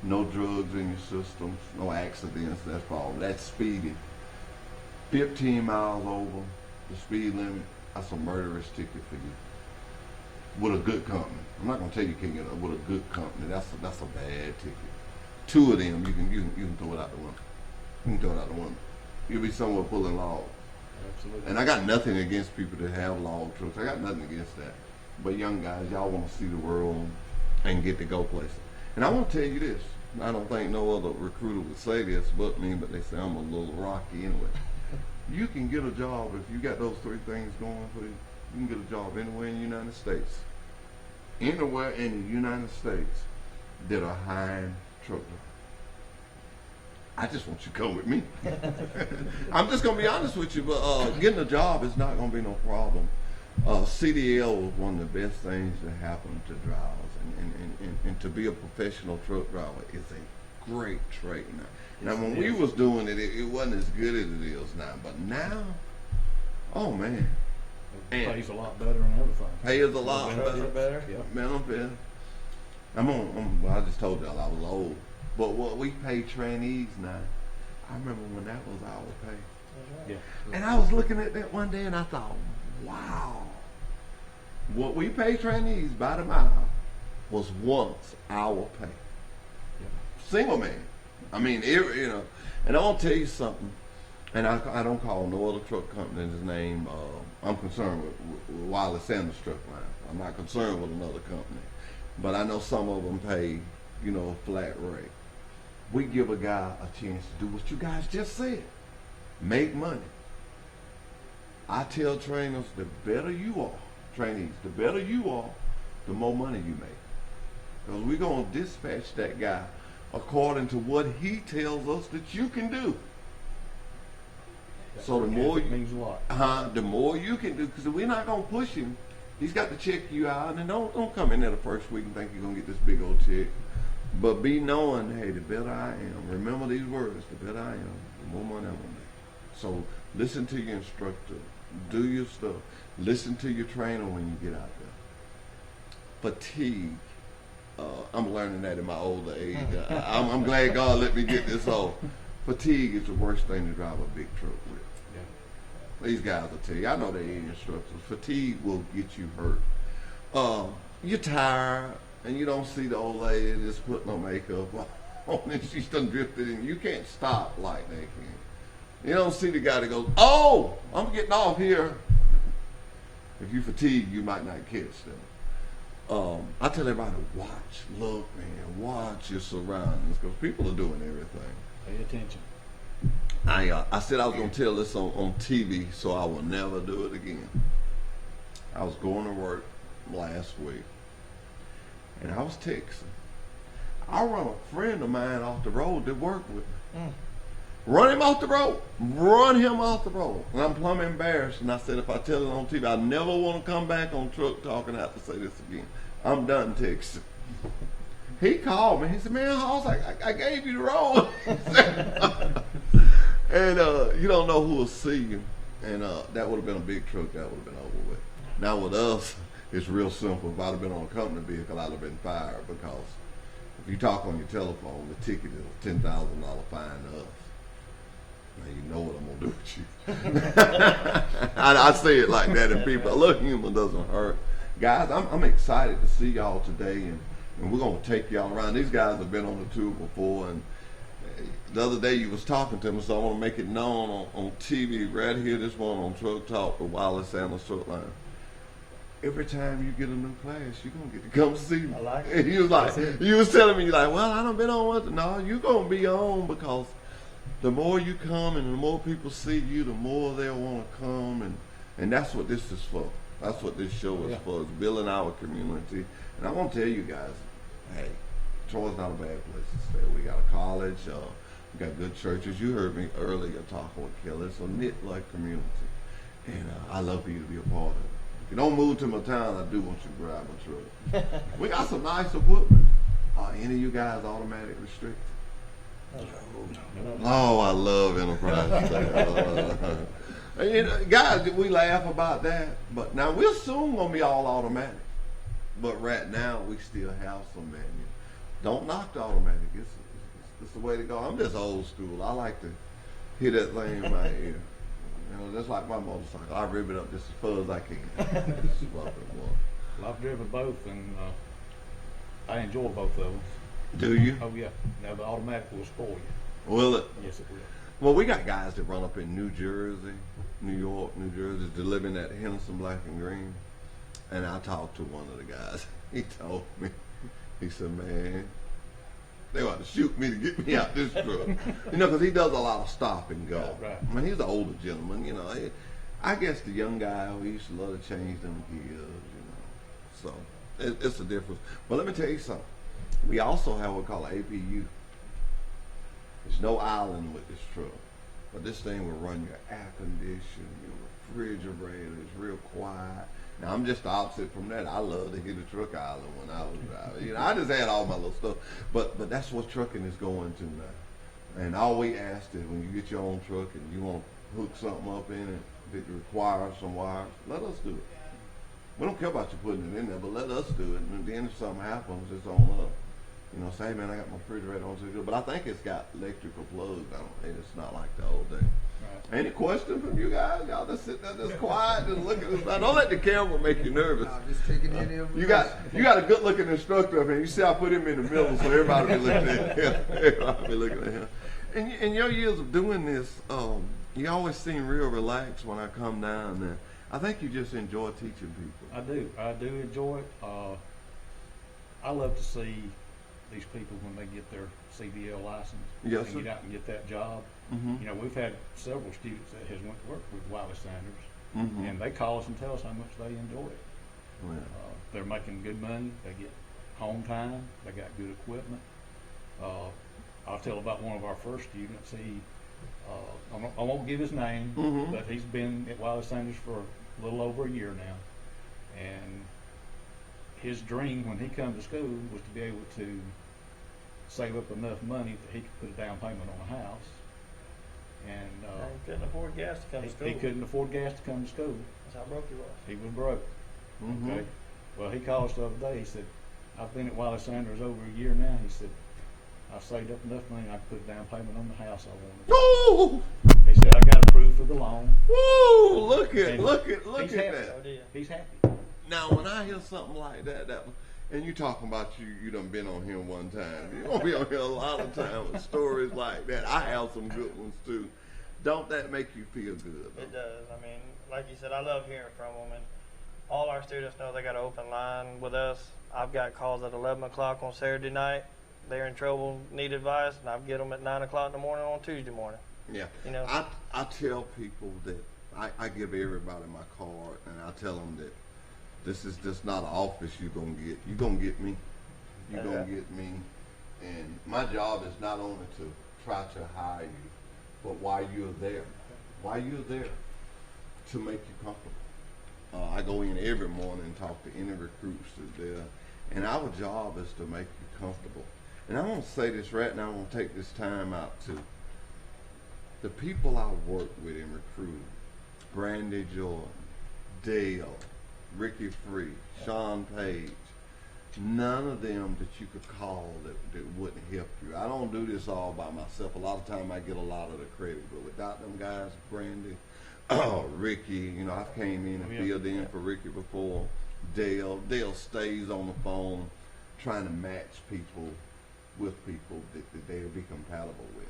no drugs in your systems, no accidents, that's all. That's speeding. 15 miles over the speed limit, that's a murderous ticket for you. With a good company. I'm not gonna tell you you can't get it with a good company. That's a bad ticket. 2 of them, you can throw it out the window. You can throw it out the window. You'll be somewhere pulling logs. Absolutely. And I got nothing against people that have log trucks. I got nothing against that. But young guys, y'all want to see the world and get to go places. And I want to tell you this. I don't think no other recruiter would say this but me, but they say I'm a little rocky anyway. You can get a job if you got those 3 things going for you. You can get a job anywhere in the United States. Anywhere in the United States that are hiring truck drivers. I just want you to come with me. I'm just going to be honest with you, but getting a job is not going to be no problem. CDL was one of the best things that happened to drivers, and to be a professional truck driver is a great trade now. Now, when we was doing it, it wasn't as good as it is now, but now, oh man. It pays a lot better and everything. Pays a lot Better? Yep. benefit. I just told y'all I was old. But what we pay trainees now, I remember when that was our pay. Yeah. And I was looking at that one day and I thought, wow. What we pay trainees by the mile was once our pay. Yep. Single man. I mean, and I'll tell you something, and I don't call no other truck company his name. I'm concerned with Wiley Sanders truck line. I'm not concerned with another company. but I know some of them pay, you know, a flat rate. We give a guy a chance to do what you guys just said. Make money. I tell trainers, the better you are, trainees, the better you are, the more money you make. Because we're going to dispatch that guy according to what he tells us that you can do. That So the work more ethic means a lot. the more you can do, because we're not going to push him. He's got to check you out, and don't come in there the first week and think you're going to get this big old check. But be knowing, hey, the better I am, remember these words, the better I am, the more money I'm going to make. So listen to your instructor. Do your stuff. Listen to your trainer when you get out there. Fatigue. I'm learning that in my older age. I'm glad God let me get this off. Fatigue is the worst thing to drive a big truck with. Yeah. These guys will tell you. I know they're instructors. Fatigue will get you hurt. You're tired, and you don't see the old lady just putting her makeup on, and she's done drifted in. You can't stop like they can. You don't see the guy that goes, oh, I'm getting off here. If you fatigue, you might not catch them. I tell everybody, watch, look, man, watch your surroundings, because people are doing everything. Pay attention. I said I was going to tell this on TV, so I will never do it again. I was going to work last week, and I was texting. I run a friend of mine off the road that worked with me. Run him off the road. Run him off the road. And I'm plumb embarrassed. And I said, if I tell it on TV, I never want to come back on Truck Talk and have to say this again. I'm done texting. He called me. He said, man, I was like, I gave you the road. And you don't know who will see you. And that would have been a big truck. That would have been over with. Now with us, it's real simple. If I'd have been on a company vehicle, I'd have been fired, because if you talk on your telephone, the ticket is a $10,000 fine to us. Now you know what I'm gonna do with you. I say it like that, and people, a little humor doesn't hurt. Guys, I'm excited to see y'all today, and we're gonna take y'all around. These guys have been on the tour before, and the other day you was talking to me, so I want to make it known on TV right here this morning on Truck Talk with Wiley Sanders Truck Line. Every time you get a new class, you're gonna get to come see me. I like it. And he was like, you was telling me, you're like, well, I done been on one. No, you're gonna be on, because the more you come and the more people see you, the more they'll want to come, and that's what this is for. That's what this show is for, is building our community. And I want to tell you guys, hey, Troy's not a bad place to stay. We got a college, we got good churches. You heard me earlier talking with Kelly. It's a knit-like community, and I love for you to be a part of it. If you don't move to my town, I do want you to drive my truck. We got some nice equipment. Any of you guys automatic restricted? Oh, I love Enterprise. You know, guys, we laugh about that, but now we're soon gonna be all automatic. But right now, we still have some manual. Don't knock the automatic. It's the way to go. I'm just old school. I like to hear that thing in my ear. You know, just like my motorcycle. I rev it up just as far as I can. Just love it more. Well, I've driven both, and I enjoy both of them. Do you? Oh yeah. Now the automatic will spoil you. Will it? Yes, it will. Well, we got guys that run up in New Jersey, New York, New Jersey, delivering that Henderson Black and Green. And I talked to one of the guys. He told me, he said, man, they want to shoot me to get me out this truck. You know, because he does a lot of stop and go. Right. I mean, he's an older gentleman, you know. I guess the young guy who used to love to change them gears, you know. So it's a difference. But let me tell you something. We also have what we call an APU. There's no island with this truck. But this thing will run your air conditioning, your refrigerator. It's real quiet. Now, I'm just the opposite from that. I love to hear the truck island when I was driving. You know, I just had all my little stuff. But that's what trucking is going to now. And all we ask is when you get your own truck and you want to hook something up in it that requires some wires, let us do it. We don't care about you putting it in there, but let us do it. And then if something happens, it's on us. You know, say, hey, man, I got my refrigerator on, so good. But I think it's got electrical plugs on it. It's not like the old days. Right. Any questions from you guys? Y'all just sitting there just quiet, just looking at this. Don't let the camera make you nervous. Just taking in everything. You got a good looking instructor up here. You see I put him in the middle so everybody be looking at him. Everybody be looking at him. And in your years of doing this, you always seem real relaxed when I come down there. I think you just enjoy teaching people. I do. I do enjoy it. I love to see these people when they get their CDL license Yes, and sir. get out and get that job. Mm-hmm. You know, we've had several students that has went to work with Wiley Sanders, Mm-hmm. and they call us and tell us how much they enjoy it. Well, They're making good money. They get home time. They got good equipment. I'll tell about one of our first students. He, I won't give his name, Mhm. but he's been at Wiley Sanders for a little over a year now. And his dream when he come to school was to be able to save up enough money that he could put a down payment on a house. And He couldn't afford gas to come to school. he couldn't afford gas to come to school. That's how broke he was. He was broke. Mhm. Okay. Well, he called us the other day. He said, "I've been at Wiley Sanders over a year now." He said, "I saved up enough money I could put a down payment on the house I wanted." Woo! He said, "I got approved for the loan." Woo! Look at And look he's at happy. that. He's happy. Now, when I hear something like that, and you talking about you done been on here one time. You're gonna be on here a lot of times with stories like that. I have some good ones too. Don't that make you feel good? It does. I mean, like you said, I love hearing from them, and all our students know they got an open line with us. I've got calls at 11 o'clock on Saturday night. They're in trouble, need advice, and I get them at 9 o'clock in the morning on Tuesday morning. Yeah. You know. I tell people that I give everybody my card, and I tell them that this is just not an office you're gonna get. You're gonna get me. You're gonna get me. And my job is not only to try to hire you, but while you're there, to make you comfortable. I go in every morning and talk to any recruits that's there, and our job is to make you comfortable. And I want to say this right now. I want to take this time out to the people I work with in recruiting: Brandy Jordan, Dale, Ricky Free, Sean Page. None of them that you could call that wouldn't help you. I don't do this all by myself. A lot of time I get a lot of the credit, but without them guys, Brandy, Ricky, I've came in and filled in for Ricky before. Dale stays on the phone trying to match people with people that they'll be compatible with.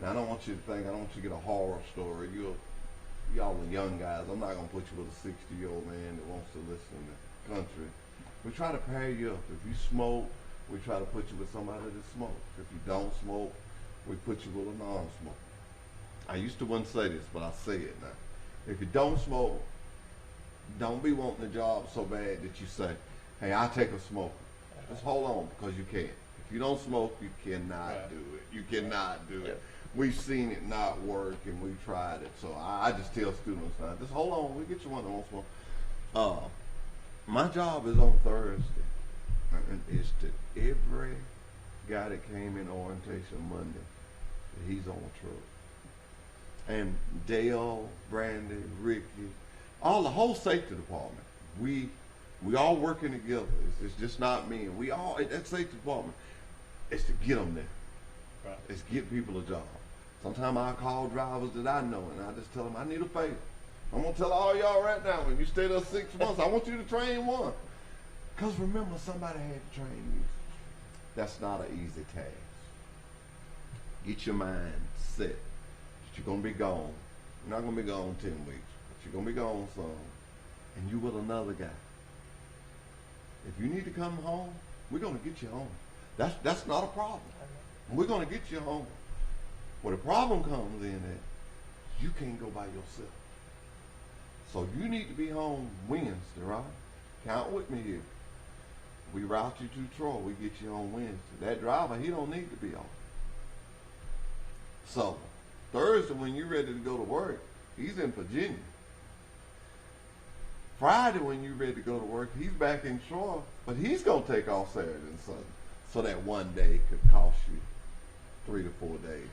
Now, I don't want you to want you to get a horror story. Y'all are young guys. I'm not going to put you with a 60-year-old man that wants to listen to country. We try to pair you up. If you smoke, we try to put you with somebody that smokes. If you don't smoke, we put you with a non-smoker. I used to wouldn't say this, but I say it now. If you don't smoke, don't be wanting a job so bad that you say, "Hey, I'll take a smoker." Just hold on, because you can't. If you don't smoke, you cannot do it. You cannot do it. We've seen it not work, and we've tried it. So I just tell students now, just hold on. We'll get you one that won't smoke. My job is on Thursday, and it's to every guy that came in orientation Monday that he's on a truck. And Dale, Brandy, Ricky, the whole safety department, we all working together. It's just not me. And we all, that safety department, it's to get them there. Right. It's get people a job. Sometimes I call drivers that I know, and I just tell them, I need a favor. I'm going to tell all y'all right now, when you stay there 6 months, I want you to train one. Because remember, somebody had to train you. That's not an easy task. Get your mind set that you're going to be gone. You're not going to be gone 10 weeks, but you're going to be gone some. And you with another guy. If you need to come home, we're going to get you home. That's not a problem. We're going to get you home. Where the problem comes in is you can't go by yourself. So you need to be home Wednesday, right? Count with me here. We route you to Troy. We get you on Wednesday. That driver, he don't need to be on. So Thursday, when you're ready to go to work, he's in Virginia. Friday, when you're ready to go to work, he's back in Troy, but he's going to take off Saturday and Sunday. So that one day could cost you 3 to 4 days.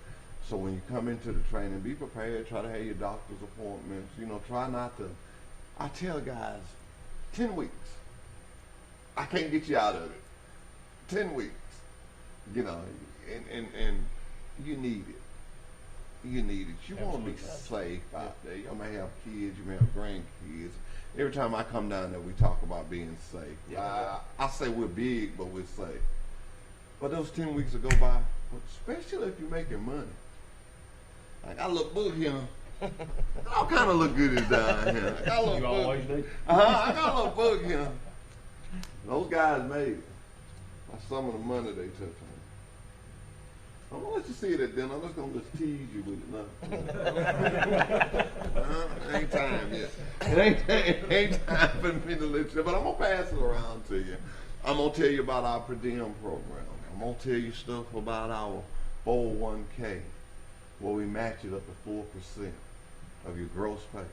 So when you come into the training, be prepared. Try to have your doctor's appointments. Try not to. I tell guys, 10 weeks. I can't get you out of it. 10 weeks. And you need it. You need it. You want to be safe out there. You may have kids. You may have grandkids. Every time I come down there, we talk about being safe. Yeah. I say we're big, but we're safe. But those 10 weeks will go by, especially if you're making money. I got a little book here. All kind of look good is down here. I got a little You book. always do. I got a little book here. Those guys made it. by some of the money they took from me. I'm gonna let you see it at dinner. I'm just gonna tease you with it now. It ain't time yet. It ain't time for me to let you, but I'm gonna pass it around to you. I'm gonna tell you about our per diem program. I'm gonna tell you stuff about our 401k, where we match it up to 4% of your gross pay.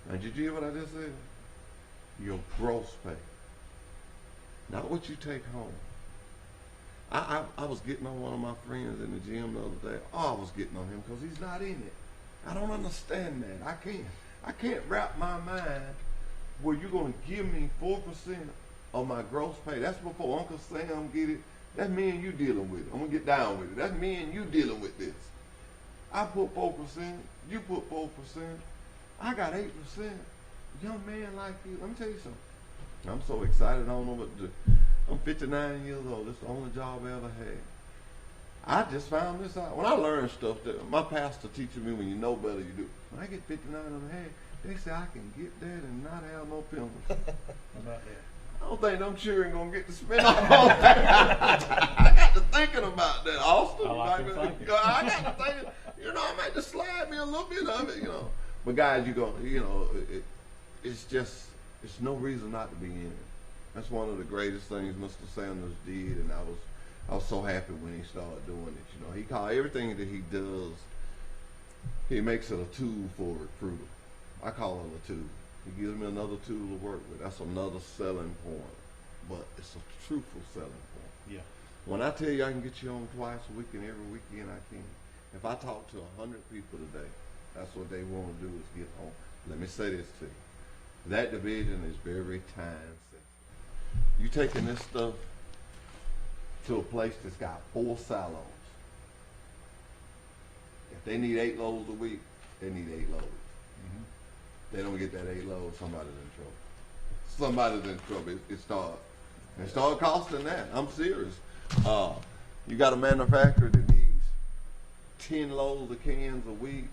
Now, did you hear what I just said? Your gross pay, not what you take home. I was getting on one of my friends in the gym the other day. Oh, I was getting on him because he's not in it. I don't understand that. I can't wrap my mind where you're going to give me 4% of my gross pay. That's before Uncle Sam get it. That's me and you dealing with it. I'm going to get down with it. That's me and you dealing with this. I put 4%. You put 4%. I got 8%. Young man like you. Let me tell you something. I'm so excited. I don't know what to do. I'm 59 years old. It's the only job I ever had. I just found this out. When I learned stuff that my pastor teaches me, when you know better, you do. When I get 59 and a half, they say I can get that and not have no penalties. About that. I don't think them children gonna get to spend all that. I got to thinking about that, Austin. I like your thinking. I got to thinking, I might just slide me a little bit of it, But guys, it's no reason not to be in it. That's one of the greatest things Mr. Sanders did, and I was so happy when he started doing it. He called everything that he does, he makes it a tool for a recruiter. I call it a tool. He gives me another tool to work with. That's another selling point, but it's a truthful selling point. Yeah. When I tell you I can get you on twice a week and every weekend I can. If I talk to 100 people today, that's what they want to do is get home. Let me say this to you. That division is very time sensitive. You taking this stuff to a place that's got 4 silos. If they need 8 loads a week, they need 8 loads. Mm-hmm. They don't get that 8 loads, somebody's in trouble. Somebody's in trouble. It start costing that. I'm serious. You got a manufacturer that needs 10 loads of cans a week.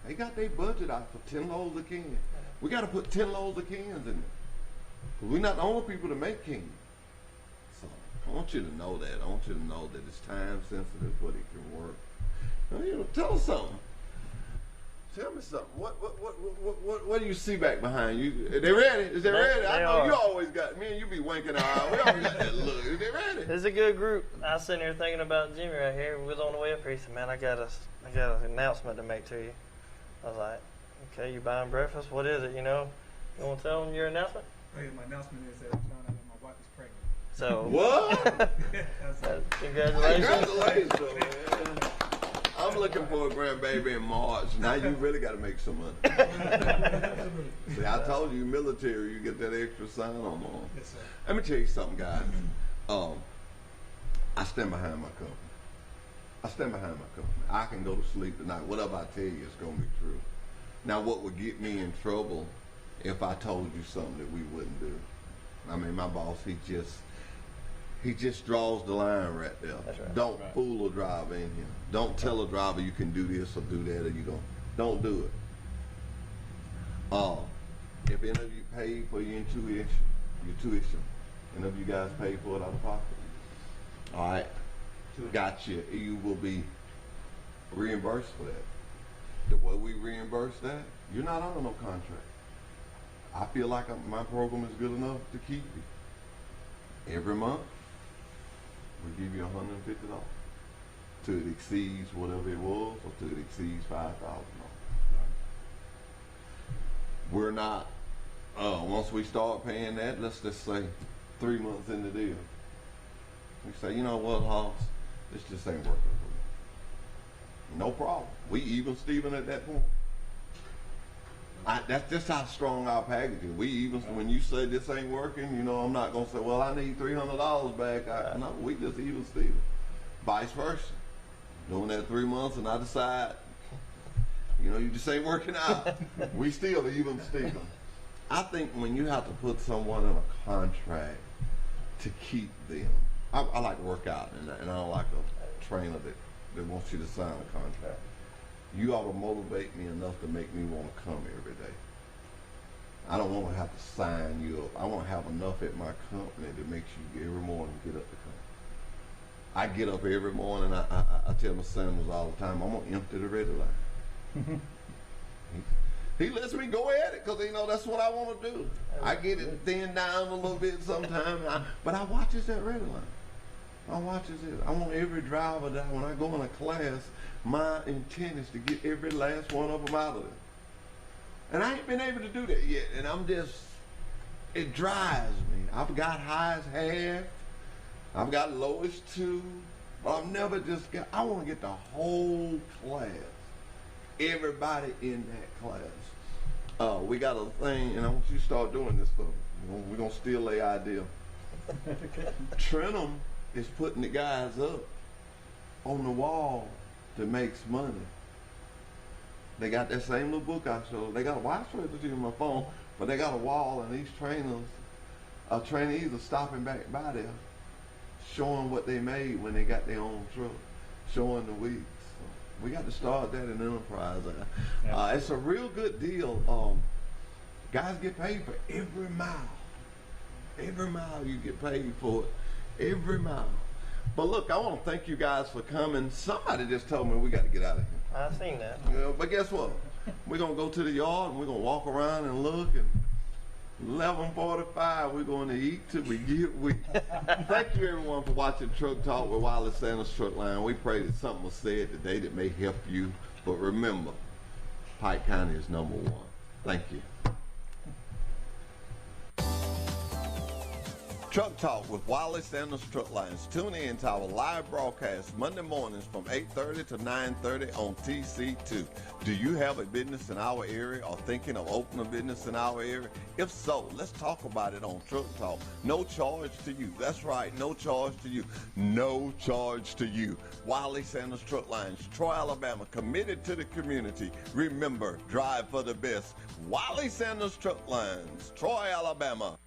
They got their budget out for 10 loads of cans. We got to put 10 loads of cans in there. Because we're not the only people to make cans. So I want you to know that. I want you to know that it's time sensitive, but it can work. Now, tell us something. Tell me something. What do you see back behind you? Are they ready? Is they ready? I know you always got, me and you be winking our eye. We always got that look. Is they ready? It's a good group. I was sitting here thinking about Jimmy right here. We was on the way up here. He said, man, I got an announcement to make to you. I was like, okay, you buying breakfast? What is it, You want to tell them your announcement? Oh, yeah, my announcement is that I found out that my wife is pregnant. So What? Congratulations. Man. I'm looking for a grandbaby in March. Now you really got to make some money. See, I told you, military, you get that extra sign on. Yes, sir. Let me tell you something, guys. I stand behind my company. I can go to sleep tonight. Whatever I tell you is going to be true. Now, what would get me in trouble if I told you something that we wouldn't do? I mean, my boss, he just draws the line right there. That's right. Don't fool a driver in here. Don't tell a driver you can do this or do that, or you don't do it. If any of you pay for your tuition, any of you guys pay for it out of pocket? All right, gotcha. You will be reimbursed for that. The way we reimburse that, you're not under no contract. I feel like my program is good enough to keep you. Every month, we give you $150 till it exceeds whatever it was, or till it exceeds $5,000. We're not. Once we start paying that, let's just say 3 months in the deal, we say, you know what, Hoss, this just ain't working for me. No problem. We even Steven at that point. That's just how strong our package is. We even, when you say this ain't working, I'm not going to say, well, I need $300 back. No, we just even Steven. Vice versa. Doing that 3 months and I decide, you just ain't working out. We still even Steven. I think when you have to put someone in a contract to keep them, I like to work out, and I don't like a trainer that wants you to sign a contract. You ought to motivate me enough to make me want to come every day. I don't want to have to sign you up. I want to have enough at my company that makes you every morning get up to come. I get up every morning. I tell my sons all the time, I'm going to empty the red line. He lets me go at it because, that's what I want to do. I get it thinned down a little bit sometimes, but I watches that red line. I watches it. I want every driver that when I go in a class, my intent is to get every last one of them out of there. And I ain't been able to do that yet, and it drives me. I've got highest half, I've got lowest 2, but I've never I want to get the whole class, everybody in that class. We got a thing, and I want you to start doing this for me. We're going to steal their idea. Trentham is putting the guys up on the wall that makes money. They got that same little book I showed. They got a watch for it on my phone, but they got a wall, and these trainees are stopping back by there, showing what they made when they got their own truck, showing the weeks. So we got to start that in enterprise. It's a real good deal. Guys get paid for every mile. Every mile you get paid for it. Every mile. But look, I want to thank you guys for coming. Somebody just told me we got to get out of here. I seen that. But guess what? We're going to go to the yard and we're going to walk around and look. And 11:45, we're going to eat till we get weak. Thank you, everyone, for watching Truck Talk with Wiley Sanders Truck Line. We pray that something was said today that may help you. But remember, Pike County is number 1. Thank you. Truck Talk with Wiley Sanders Truck Lines. Tune in to our live broadcast Monday mornings from 8:30 to 9:30 on TC2. Do you have a business in our area or thinking of opening a business in our area? If so, let's talk about it on Truck Talk. No charge to you. That's right, no charge to you. No charge to you. Wiley Sanders Truck Lines, Troy, Alabama, committed to the community. Remember, drive for the best. Wiley Sanders Truck Lines, Troy, Alabama.